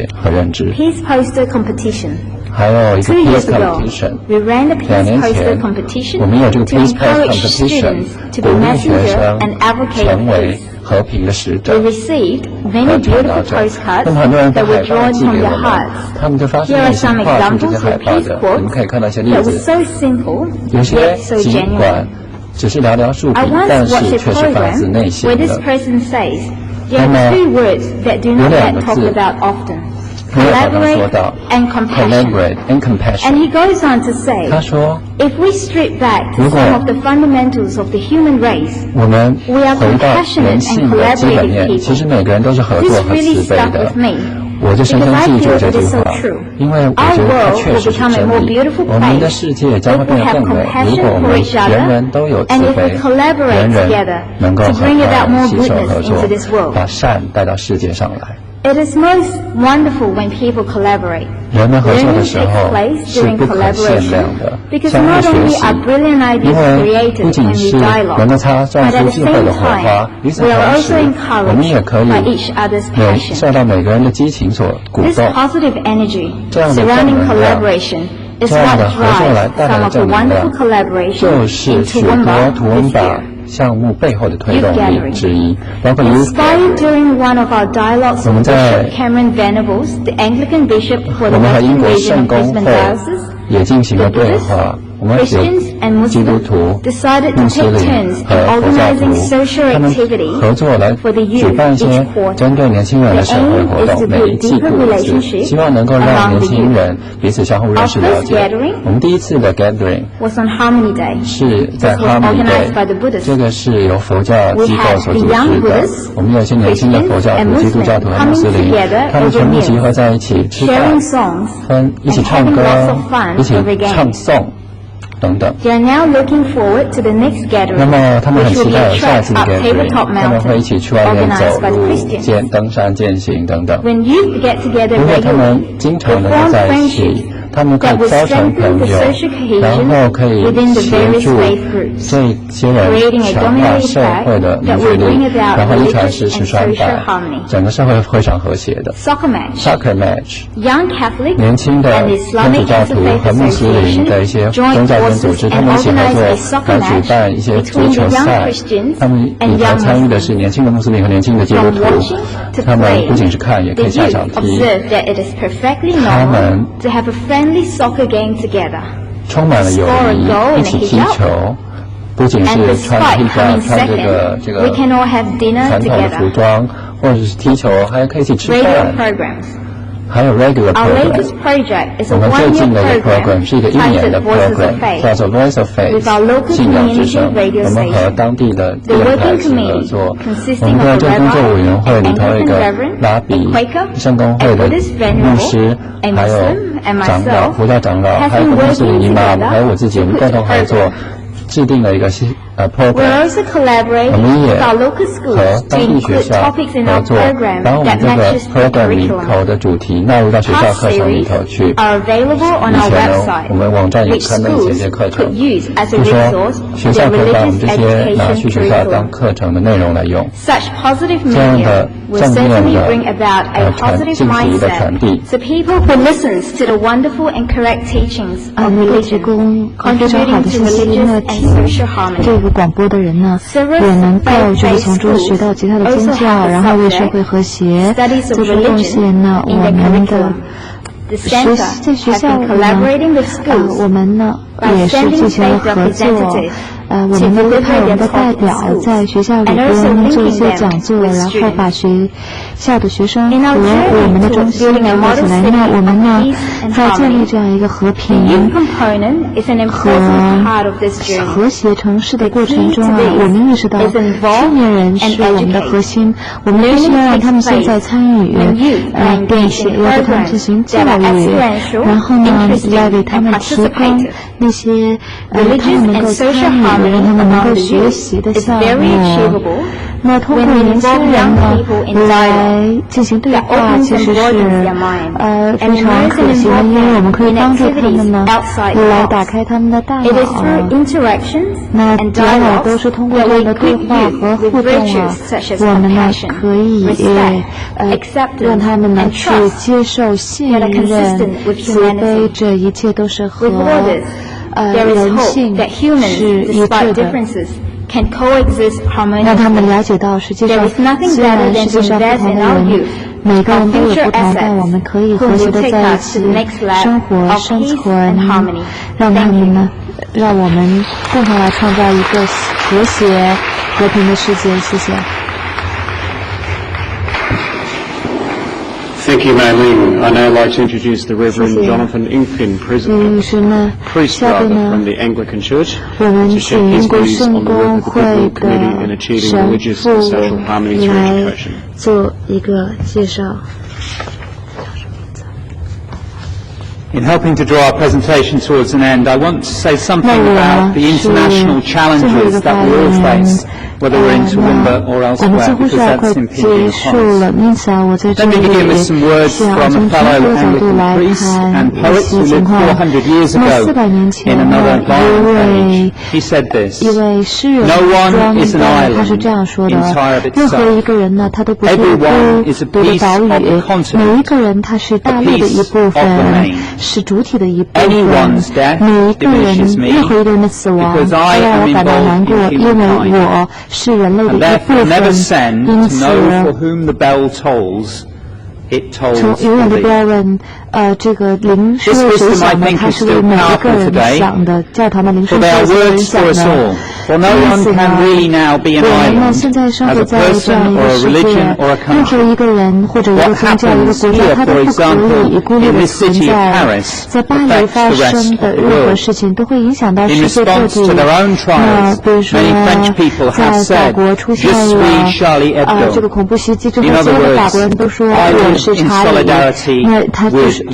解和认知。 Peace poster competition. 还有一个 2 years Peace ago, Competition， we ran the 2 Peace 年 poster 前 competition 我们有这个 to Peace encourage Competition， students to 鼓 be 励学 messenger 生 and advocate 成为 peace. 和平的使 We 者 received 和 many 传导 beautiful 者。 postcards 那么很多人把 that 海 were 报 drawn 寄 from 给 their 我们， hearts. 他们就发现 Here 了 are 一些 some 画出这些 examples 海 of 报 peace 的，我们 quotes 可以看到一些例 that 子 were。so simple 有些 yet so 尽 genuine. 管只是寥寥数笔 I， 但 once 是 watched a 却是发自 program 内心 where this 的。 person says, there 那么 are 2 words that do 有 not 2 get 个 talked 字 about often. 没有常常说 Collaborate 到 and compassion. collaborate and And compassion。 he goes on to say, 他说， if we strip back to 如果 some of the fundamentals of the human race, 我们 We are 回到 compassionate 人性 and 的基本 collaborative 面， people. 其实每个人都是合 this 作和 really 慈悲 stuck 的 with。me. 我就深深记住这句话，因为我觉得它确实是真理。我们的世界将会变得更美，如果我们人人都有慈悲，人人能够和他携手合作，把善带到世界上来。It is most wonderful when people collaborate. 人们合作的时候是不可限量的，相互学习，因为不仅是能够擦撞出智慧的火花，与此同时，我们也可以受到每个人的激情所鼓动。这样的正能量，这样的合作来带来的正能量，就是许多图文把项目背后的推动力之一，包括我们在我们和英国圣公会也进行了对话。我们有基督徒、穆斯林和佛教徒，他们合作来举办一些针对年轻人的社会活动，每一季度一次，希望能够让年轻人彼此相互认识了解。我们第一次的 gathering 是在 Harmony Day， 这个是由佛教机构所组织的。我们有一些年轻的佛教徒、基督教徒和穆斯林，他们全部集合在一起吃饭，一起唱歌，一起唱诵等等。那么他们很期待下一次的 gathering， 他们会一起去外面走路、登山、健行等等。如果他们经常能够在一起，他们可以交成朋友，然后可以协助这些人强化社会的凝聚力，然后一传十，十传百，整个社会非常和谐的。Soccer match， 年轻的天主教徒和穆斯林的一些宗教跟组织，他们一起合作来举办一些足球赛。他们里头参与的是年轻的穆斯林和年轻的基督徒，他们不仅是看，也可以下场踢。他们充满了友谊，一起踢球，不仅是穿这个传统的服装，或者是踢球，还可以一起吃饭。还有 regular program， 我们最近的一个 program 是一个1年的 program， 叫做 Voice of Faith 信仰之声。我们和当地的电台合作，我们的这个工作委员会里头有一个拉比、圣公会的牧师，还有长老、佛教长老，还有穆斯林伊玛目，还有我自己，我们共同合作制定了一个program， 我们也和当地学校合作，把我们这个 program 里头的主题纳入到学校课程里头去。以前呢，我们网站也刊登一些课程，就说学校可以把我们这些拿去学校当课程的内容来用，这样的正面的信息的传递。能够提供非常好的信息，那这个广播的人呢，也能够就是从中学到其他的宗教，然后为社会和谐做出贡献呢。我们的在学校里呢，我们呢也是进行了合作。我们呢会派我们的代表在学校里边做一些讲座，然后把学校的学生和我们的中心联合起来。那我们呢在建立这样一个和平和和谐城市的过程中啊，我们意识到青年人是我们的核心，我们必须要让他们现在参与，并且要对他们进行教育，然后呢来为他们提供那些他们能够参与，让他们能够学习的项目。那通过年轻人呢来进行对话，其实是非常可行的，因为我们可以帮助他们呢来打开他们的大脑。那往往都是通过这样的对话和互动啊，我们呢可以让他们呢去接受、信任、慈悲，这一切都是和人性是一致的。让他们了解到世界上虽然世界上不同的人，每个人都有不同，但我们可以和谐的在一起生活生存，让他们呢，让我们共同来创造一个和谐和平的世界。谢谢。Thank you, Mei-Ling. I now like to introduce the Reverend Jonathan Inkpin, priest from the Anglican Church, to share his views on the work of the Biblical Committee in achieving religious and social harmony through education. In helping to draw our presentation towards an end, I want to say something about the international challenges that we all face, whether we're in Toowoomba or elsewhere, because that's impinging upon us. Let me begin with some words from a fellow Anglican priest and poet who lived 400 years ago in another violent age. He said this, "No one is an island entire of itself. Everyone is a piece of the continent, a piece of the main. Anyone's death diminishes me, because I am involved in humankind, and therefore never send to know for whom the bell tolls, it tolls for thee." This wisdom, I think, is still powerful today, for they are words for us all. For no one can really now be an island, as a person or a religion or a country. What happens here, for example, in this city of Paris, affects the rest of the world. In response to their own trials, many French people have said, "Je suis Charlie Hebdo." In other words, I live in solidarity with victims. For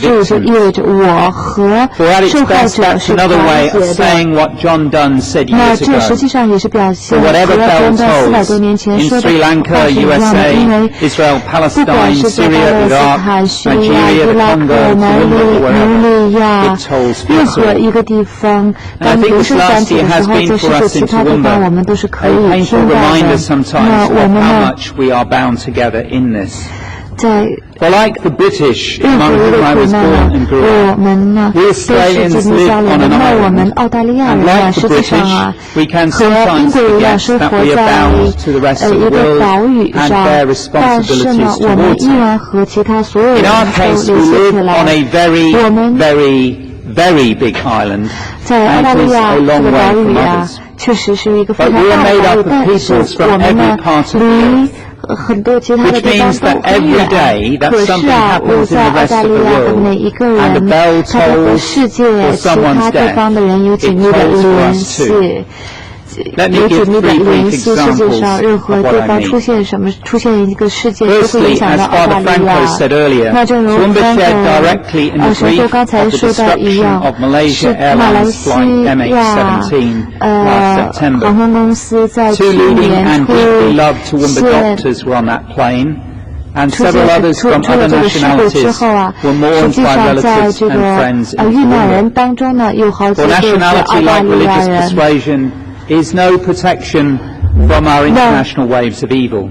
at its best, that's another way of saying what John Donne said years ago. For whatever bell tolls, in Sri Lanka, USA, Israel, Palestine, Syria, Iraq, Nigeria, the Congo, Toowoomba, or wherever, it tolls for us all. And I think this last year has been for us in Toowoomba a painful reminder sometimes of how much we are bound together in this. For like the British, among whom I was born and grew up, we Australians live on an island, and like the British, we can sometimes forget that we are bound to the rest of the world and bear responsibilities towards it. In our case, we live on a very, very, very big island, and it is a long way from others. But we are made up of peoples from every part of the earth, which means that every day that something happens in the rest of the world and the bell tolls for someone's death, it tolls for us too. Let me give 3 brief examples of what I mean. Firstly, as Father Franco said earlier, Toowoomba shared directly in the grief of the destruction of Malaysia Airlines flight MH17 last September. 2 leading and deeply loved Toowoomba doctors were on that plane, and several others from other nationalities were mourned by relatives and friends in Toowoomba. For nationality, like religious persuasion, is no protection from our international waves of evil.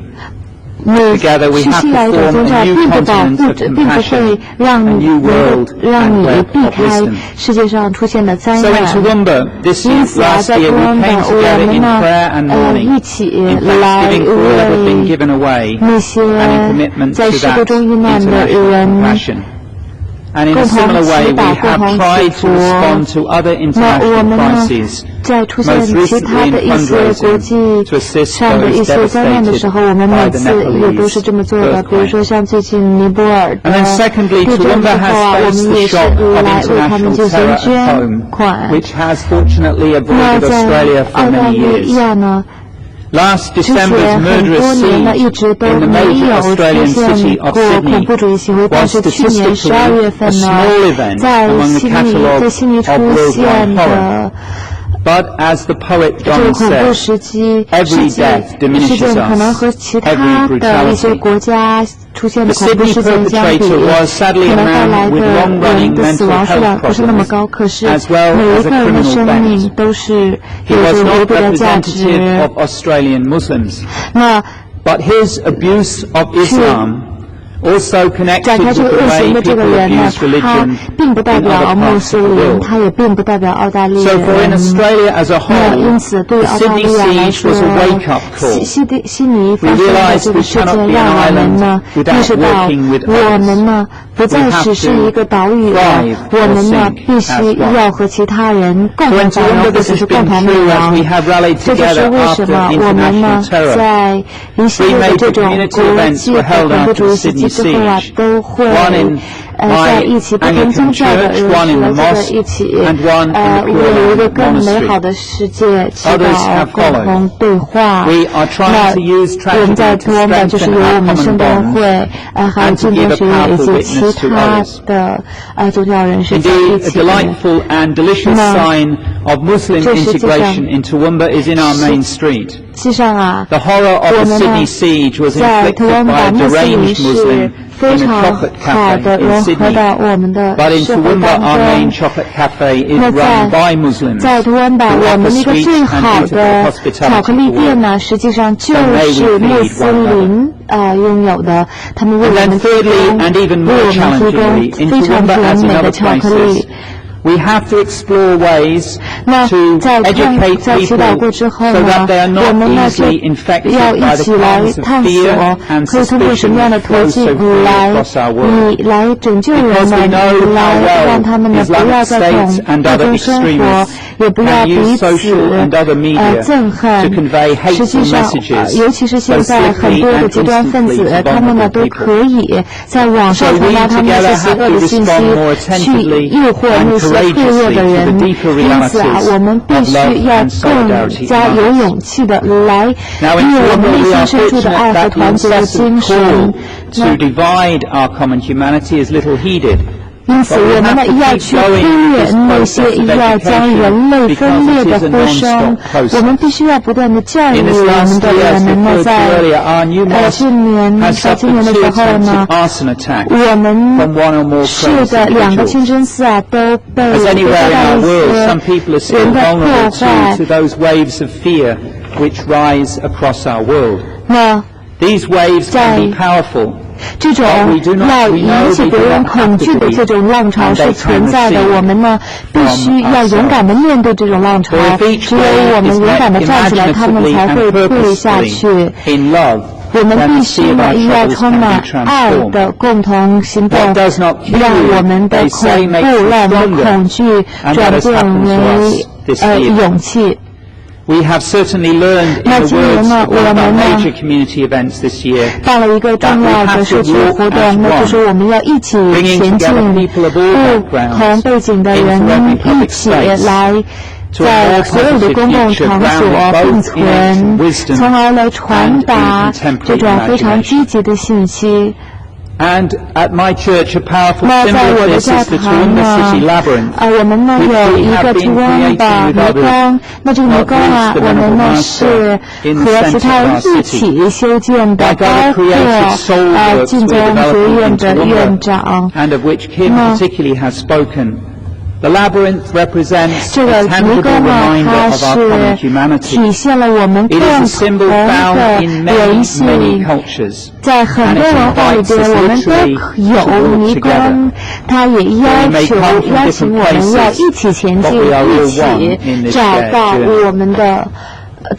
Together we have to form a new continent of compassion, a new world and web of wisdom. So in Toowoomba, this last year we came together in prayer and mourning, in thanksgiving for all that had been given away, and in commitment to that international compassion. And in a similar way, we have tried to respond to other international crises, most recently in fundraising to assist those devastated by the Nepalese earthquake. And then secondly, Toowoomba has faced the shock of international terror at home, which has fortunately avoided Australia for many years. Last December's murderous siege in the major Australian city of Sydney was statistically a small event among the catalogue of worldwide horror. But as the poet John said, every death diminishes us, every brutality. The Sydney perpetrator was sadly a man with long-running mental health problems, as well as a criminal bent. He was not representative of Australian Muslims, but his abuse of Islam also connected with the way people abuse religion in other parts of the world. So for in Australia as a whole, the Sydney siege was a wake-up call. We realised we cannot be an island without working with others. We have to thrive or sink as one. So in Toowoomba this has been true as we have rallied together after the international terror. 3 major community events were held after the Sydney siege. One in 在一起，不同宗教的人合在一起，为一个更美好的世界祈祷，共同对话。那我们在图文版就是由我们圣公会，还有进中学院以及其他的宗教人士在一起。这实际上啊，我们呢在图文版穆斯林是非常好的融合到我们的社会当中。那在图文版，我们一个最好的巧克力店呢，实际上就是穆斯林拥有的，他们为我们提供非常完美的巧克力。We have to explore ways to educate people so that they are not easily infected by the causes of fear and suspicion that flow so freely across our world. Because we know how well Islamic states and other extremists can use social and other media to convey hateful messages so swiftly and instantly to vulnerable people. So we together have to respond more attentively and脆弱的人，因此啊，我们必须要更加有勇气的来以我们内心深处的爱和团结的精神。因此，我们呢要去忽略那些要将人类分裂的呼声。我们必须要不断的教育我们的人们呢，在今年的时候呢，我们市的2个清真寺啊都被受到一些人的破坏。那在这种要引起别人恐惧的这种浪潮是存在的，我们呢必须要勇敢的面对这种浪潮，只有我们勇敢的站起来，他们才会退下去。我们必须呢要充满爱的共同行动，让我们的恐怖、让我们的恐惧转变为勇气。那今年呢，我们呢到了一个重要的社区活动，那就是我们要一起前进，不同背景的人一起来在所有的公共场所并存，从而来传达这种非常积极的信息。And at my church, a powerful 那 symbol 在 of 我的 this 教 is the 堂 Toowoomba 呢 City Labyrinth. 我们呢有一个图文的迷宫，那这个迷宫啊，我们呢是和其他人一起修建的，包括晋中学院的院长。and of which Kim particularly has spoken. The labyrinth represents 这个 a 迷 tangible 宫呢， reminder 它 of our common 是 humanity. 体现了我们 It 共 is a 同 symbol 的 found in many, 人 many 性。 cultures. 在很多文化里边，我们都有迷宫，它也邀请我们要一起前进，一起找到我们的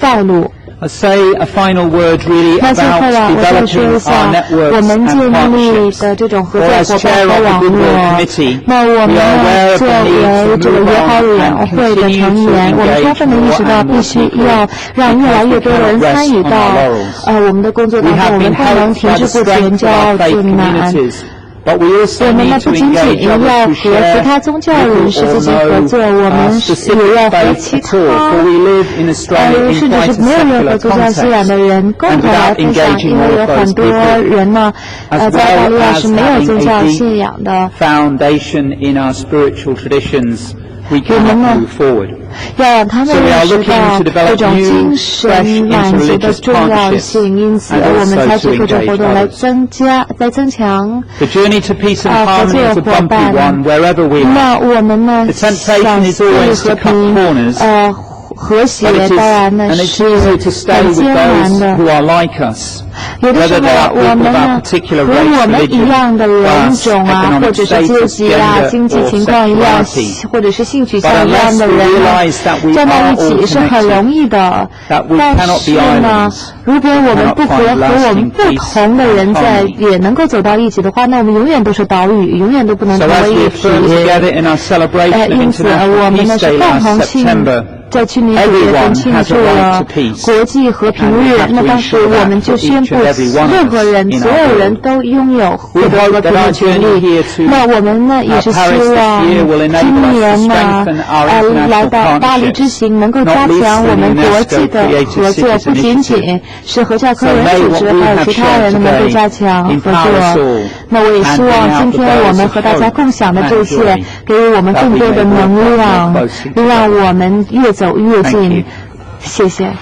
道路。I say a final word really 那最后 about 啊，我再说 developing 一下 our 我 networks 们 and 建立 partnerships. 的这种合 Well, 作 as 伙 chair 伴 of 和 the 网 Goodwill 络。 Committee, 那我们 we are 呢， aware of 作 the 为 need 这 to 个 move 友好 on 委员 and 会的 continue 成 to 员，我们充 engage 分的意 more 识到 and 必 more 须 people 要让越来越多的人参与 because we cannot rest 到 on our laurels. 我们的工作当 We 中， have 我们 been 不能 helped 停 by 滞 the 不前， strength 骄 of 傲 our faith 自满。 communities. But we also 我们呢 need to 不仅仅 engage 要 others 和 who 其 share 他宗教人士 little 进 or 行合 no 作，我们 specific 也要和 faith 其 at all, 他 for we live in Australia in 甚至 quite 是 a 没有任何 secular 宗教信仰 context. 的人共同来分享，因为有很多人呢，在澳大利亚是没有宗教信仰的。 Foundation in our spiritual traditions, we 我们 cannot 呢 move forward. 要让他们 So we 认 are 识 looking 到 to develop 这种 new, 精神 fresh 满足的 interreligious 重要 partnerships 性，因此 and 我们 also 采 to 取各种 engage 活动来 others. 增强 The journey to peace and 合 harmony 作 is a 伙 bumpy 伴。 one wherever we 那 are. 我们呢 The 想 temptation is 建立 always 和 to cut 平 corners. 和谐 But it is, 当然呢 and it's 是 easy to stay 很 with 艰难 those 的。 who are like us. 有的时 Whether 候 they are 我 people 们 of 呢 our particular 和 race, 我们一 religion, 样的人 class, 种啊，或 economic 者是阶 status, 级啊、 gender, 经济 or 情况一样， sexuality. 或者是性取 But 向一样 unless 的 we 人呢 realize that we 站到 are 一 all 起是很 connected, 容易的。 that we 但 cannot 是 be 呢， islands, 如果我们不和 we cannot 我 find 们 lasting 不 peace 同的 and 人在 harmony. 也能够走到一起的话，那我们永远都是岛屿，永远都不能 So 成 as 为 we 一体。 affirm together in our celebration of 因此， International 我们 Peace 呢是 Day 共 last 同庆 September, 在去年9月份庆祝了国际和平日，那当时我们就宣布，任何人、所有人都拥有获得和平的权利。那我们呢，也是希望今年呢，来到巴黎之行，能够加强我们国际的合作，不仅仅是和教科文组织，还有其他人能够加强合作。那我也希望今天我们和大家共享的这些，给予我们更多的能量，让我们越走越近。谢谢。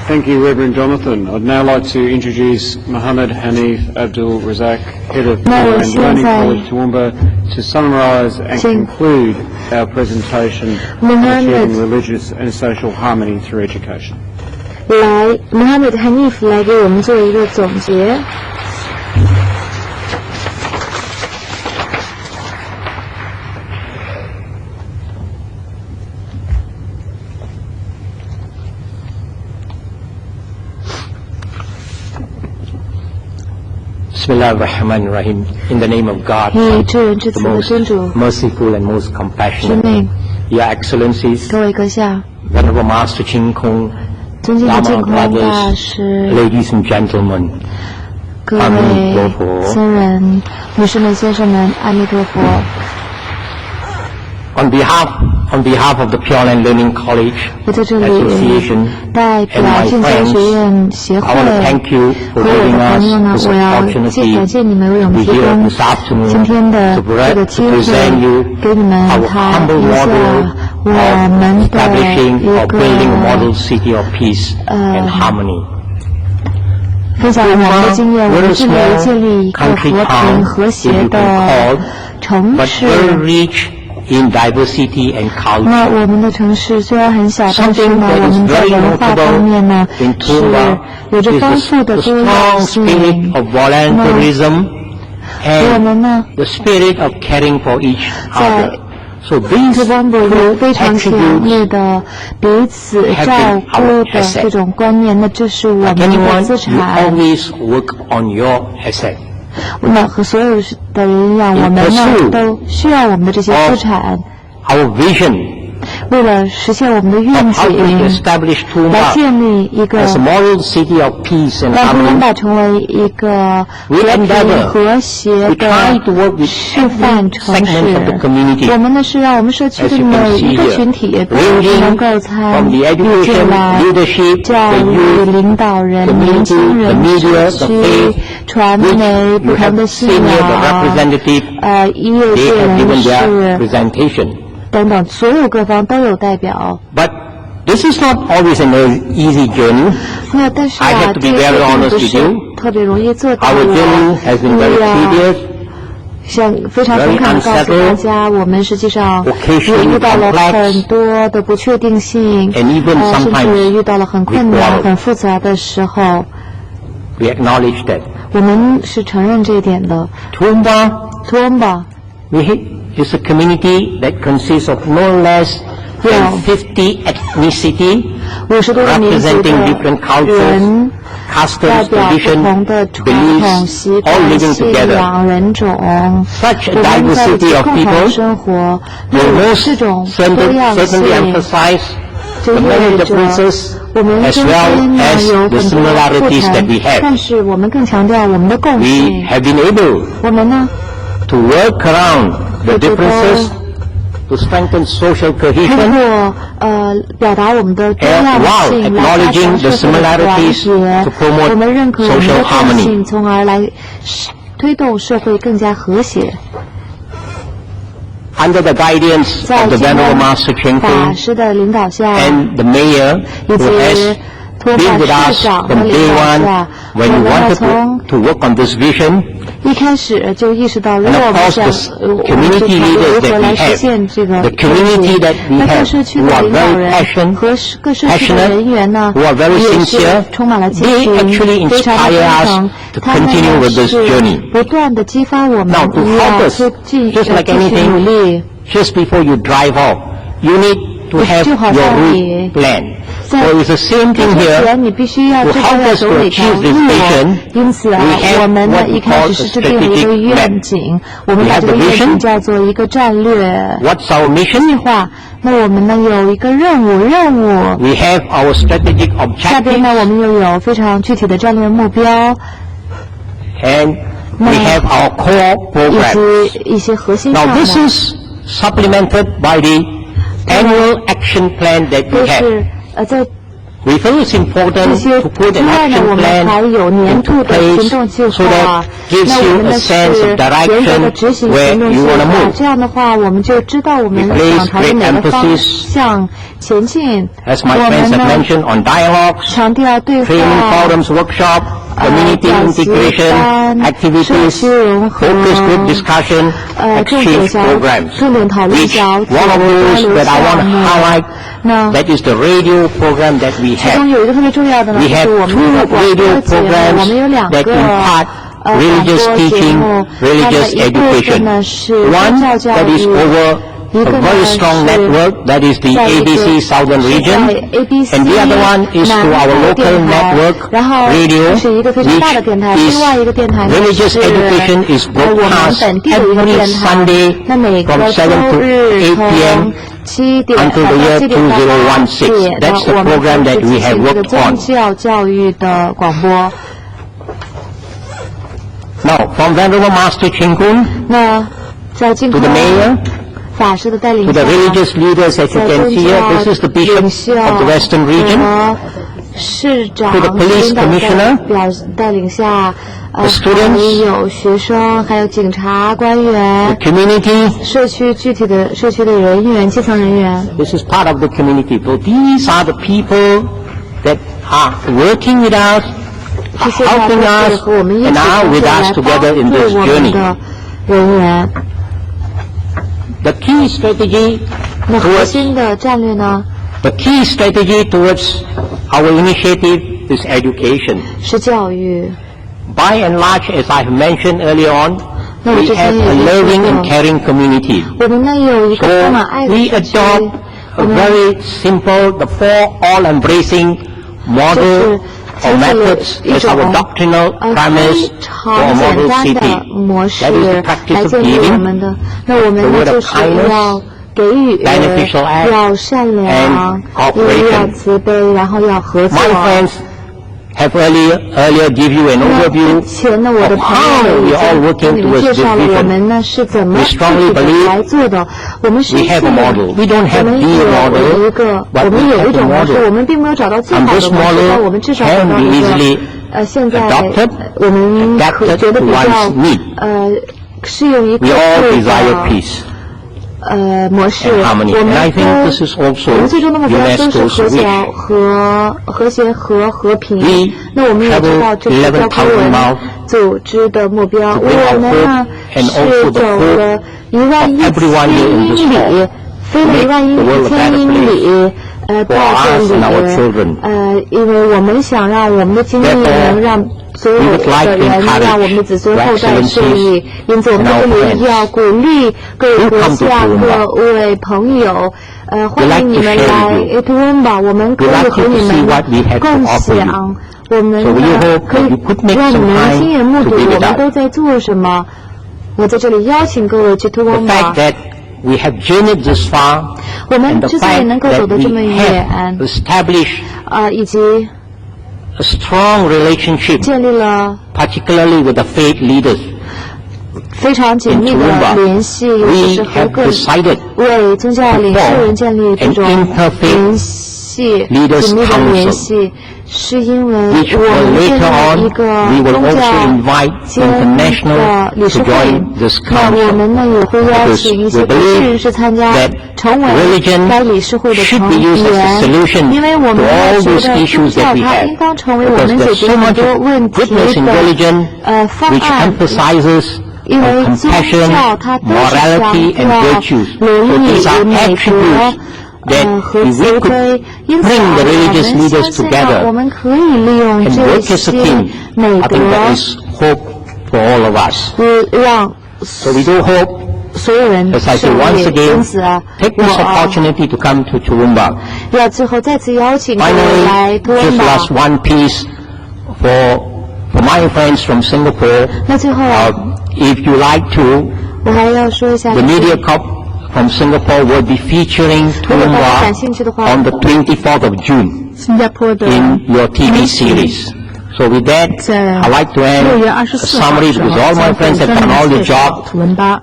Thank you, Reverend Jonathan. I'd now like to introduce Muhammed Haniff Abdul Razak, Head of Learning College Toowoomba, to summarise and conclude our presentation on achieving religious and social harmony through education. 来 ，Muhammed Haniff 来给我们做一个总结。Bismillahirrahmanirrahim. In the name of God, the most merciful and most compassionate. Your Excellencies, Venerable Master Ching Kung, Dharma brothers, ladies and gentlemen, 各位僧人、女士们、先生们，阿弥陀佛。On behalf of the Pure Land Learning College Association and my friends, I want to thank you for giving us this opportunity to be here this afternoon to present you our humble model of establishing or building a model city of peace and harmony. 分享我们的经验，我们致力于建立一个和平和谐的城市。In diversity and culture. 那我们的城市虽然很小，但是呢，我们在文化方面呢是有着丰富的多样性。我们呢 the spirit of caring for each other. So these 有非常强烈的彼此照顾的这种观念，那这是我们的资产。You always work on your asset. 那和所有的人一样，我们呢都需要我们的这些资产。Our vision, 为了实现我们的愿景，来建立一个让图文巴成为一个和平和谐的示范城市。我们呢是让我们社区的每一个群体都能够参与进来，教育领导人、年轻人、社区、传媒、不同的信仰、业界人士。等等，所有各方都有代表。But this is not always an easy journey. 那但是I have to be very honest with you. 特别容易做到的。Our journey has been very tedious. 像非常诚恳地告诉大家，我们实际上也遇到了很多的不确定性，甚至遇到了很困难、很复杂的时候。We acknowledge that. 我们是承认这一点的。Toowoomba. It's a community that consists of no less than 50 ethnicity, representing different cultures, customs, traditions, beliefs, all living together. Such a diversity of people will most certainly emphasize the many differences as well as the similarities that we have. We have been able to work around the differences to strengthen social cohesion, while acknowledging the similarities to promote social harmony. 从而来推动社会更加和谐。 Under the guidance of the Venerable Master Franco and the Mayor, who has been with us from day one when we wanted to work on this vision, 一开始就意识到，如果我们想community leaders that we have, the community that we have, who are very passionate, who are very sincere, they actually inspire us to continue with this journey. Now, to help us, just like anything, just before you drive off, you need to have your route plan. So it's the same thing here. To help us to achieve this vision, 因此啊，我们呢一开始是制定了一个愿景，我们把这个愿景叫做一个战略 What's our mission? 计划。那我们呢有一个任务 We have our strategic 下边呢 objectives. 我们又有非常具体的战略目标， And we have our core 以 programs. 及一些核心项 Now 目。 this is supplemented by the annual action plan that we 都 have. 是在 We feel it's 这 important 些 to put 之 an 外呢，我 action 们还 plan 有年度 into 的行 place 动计 so 划 that。gives 那我 you 们 a 呢 sense 是 of 严格的 direction 执行 where 行动 you 计 want to 划， move. 这样的话，我们就知道我们 We place 想朝着 great 哪个方 emphasis 向前进。 As my 我 friends 们 have 呢 mentioned on dialogues, 强调对 training 话、 forums, workshop, community 讲习 integration, 班、社 activities, 区融合、 focus group discussion, 重点 exchange 小 programs. 重点讨论 Which 小组、 one of 交 those 流 that I want 项 to 目。 highlight, 那 that is the radio program that we 其中 have. 有一个特别重要的呢， We 就 have 是我们的 two 广 radio 播节目，我 programs 们有两 that 个 impart 广 religious 播节 teaching, 目，它的 religious 一部分 education. 呢是 One 宗教教 that is 育， over 一 a 个呢 very strong 是 network, that is the 在一个 ABC Southern 是 region, 在 ABC and the other one is to 南 our 部 local 电台 network 然后 radio, 这是一个非常大的 which 电台， is 另外一个电台呢 religious 是 education is 我们 broadcast 本地的一个 every 电台 Sunday， 那每个 from 周 7 to 日 8 p.m. 从7点 until the year 7点到8 2016. 点 That's the 我们 program that 会 we 进 have 行这个 worked 宗 on. 教教育的广播。 Now, from Venerable Master Ching Kun 那在净 to 空 the mayor, 法师的带领 to 下 the religious leaders, as you 在 can 宗 see here, 教 this is the bishop 领袖 of the Western region, 和市长 to the police 领导 commissioner, 的带领下， the students 还有学生，还有警察官 the 员， community. 社区的人员，基层人员。 This is part of the community. So these are the people that are working with us, 这些呢 helping 都 us, 是和我们一起 and are 合 with 作 us 来帮 together in 助 this 我们 journey. 的人员。 The key strategy 那核 towards 心的战略呢， the key strategy towards our initiative is education. 是教育。 By and large, as I have mentioned earlier on, 那我 we 之 have 前也 a 说 loving 过 and caring community. 我们呢有一个 So 充满爱的 we 社区， adopt 我 a 们 very simple, the four all-embracing model or methods as our doctrinal 非 premise for 常 a 简 model 单 city. 的模式 That is the practice 来 of 建立我 giving, 们的。那我们 the 呢 word 就 of 是 kindness, 要给予， beneficial act, 要善良 and，cooperation. 要慈悲，然后要合作。 My friends have earlier give you an 那 overview 之前呢，我的 of 朋 how 友 we 已 are 经 working 给你们 towards 介 this 绍了我 vision. 们呢是怎么 We 具 strongly 体的 believe 来做的。我们深 we 信 have a model. We don't 我 have 们 the 有 model, 一个， but 我 we 们有 have 一种 a 模式， model. 我们并没有找到最 And 好 this 的模式， model 但我们至少找 can 到 be 一 easily 个现在 adopted, 我们可 adapted 觉得 to 比较 one's need. 适用于 We 各 all 自 desire 的 peace 模式。 and harmony. 我 And 们 I think 的 this is also 我们最终的目标都是 UNESCO's 和谐和和平 We。那我们也知道这是 travel 教科文 11,000组织的目标。 to bring our 我们呢 hope and also 是 the 走了 hope 11000 英里，飞了11000英里，到 for us 这 and our 里。 children. 因为我们想让我们的经历 Therefore, 能让所有 we would like 的 to 人， encourage 让我们的子孙后代 your 受益。因此，我们在这 and our 里要鼓励各位 Who 国 come to 家 Toowoomba? 各位朋友，欢迎你们 like to share 来 with you. 图温吧，我们可以 We'd like 和 you 你 to see 们 what we have to 共 offer you. 享。我们 So we 呢 hope 可以 that you could make 让你 some 们亲眼目 time 睹 to give 我 it 们 up. 都在做什么。我在这里邀请各位去图 The 温吧 fact。that we have journeyed this far 我们 and the 之所以 fact 能够走 that 得 we 这么 have 远， established 以及 a strong relationship, 建立了 particularly with the faith leaders. 非常紧密 In 的 Toowoomba, 联系，尤其 We 是和 have 各 decided 为宗教领袖人建立这 an 种 interfaith 联系， leaders 紧密的 council 联系，是因为 which 我 will 们建 later 立一 on 个 we will 宗 also 教 invite 间的 international 理事 to 会 join this。那我 council 们呢也会邀请一 because 些 we 国际 believe 人士参加， that 成为 religion 该理事会的 should 成 be used as a 员。 solution 因为我们 to 呢 all 觉 those 得宗 issues 教 that we 它 have. 应当成为我 Because 们解 there's 决 so 很 much 多问题 goodness in 的 religion 方 which 案。 emphasizes 因为 on 宗 compassion, 教它都是强 morality, and 调 virtues. 伦 So 理 these are 美德 attributes that 和 if 慈 we 悲 could，因此 bring 啊 the 我 religious 们 leaders 相信啊 together 我们可以利用 and 这 work as a 些 team, 美 I think 德 there is hope for all of us. 让 So we do hope 所有人受益，因此啊， take this opportunity to come to Toowoomba. 要之后再次邀请各位来图文 just 巴。 last one piece for my friends from Singapore. 那最后， if you like to, 我还要说一下 the media corp from Singapore will be featuring 如果大家感 Toowoomba 兴趣的话， on the 24th of June 新加坡的 in your TV series. So with that, I'd like to end 6月 a 24号 summary because all my friends have done all the job. 图文巴。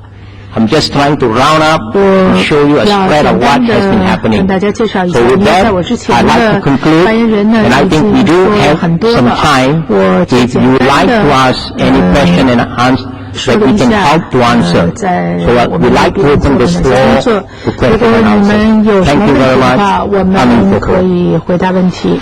I'm just trying to round up and show you a spread of what has been happening. 跟大家介绍一下， So 因 with 为在 that, 我之前 I'd 的 like to conclude, 发言人呢 and I 已 think 经 we do 说了 have 很多 some 了。 time. 我 If 简 you 单 like 的 to ask any question and answer, 说 that 了 we 一 can 下 help to answer. 在 So 我 we'd 们 like to open this 工 floor 作， to 如果 question and 你们 answer. 有什 Thank 么 you 问题 very 的话， much. 我们可以回答问题。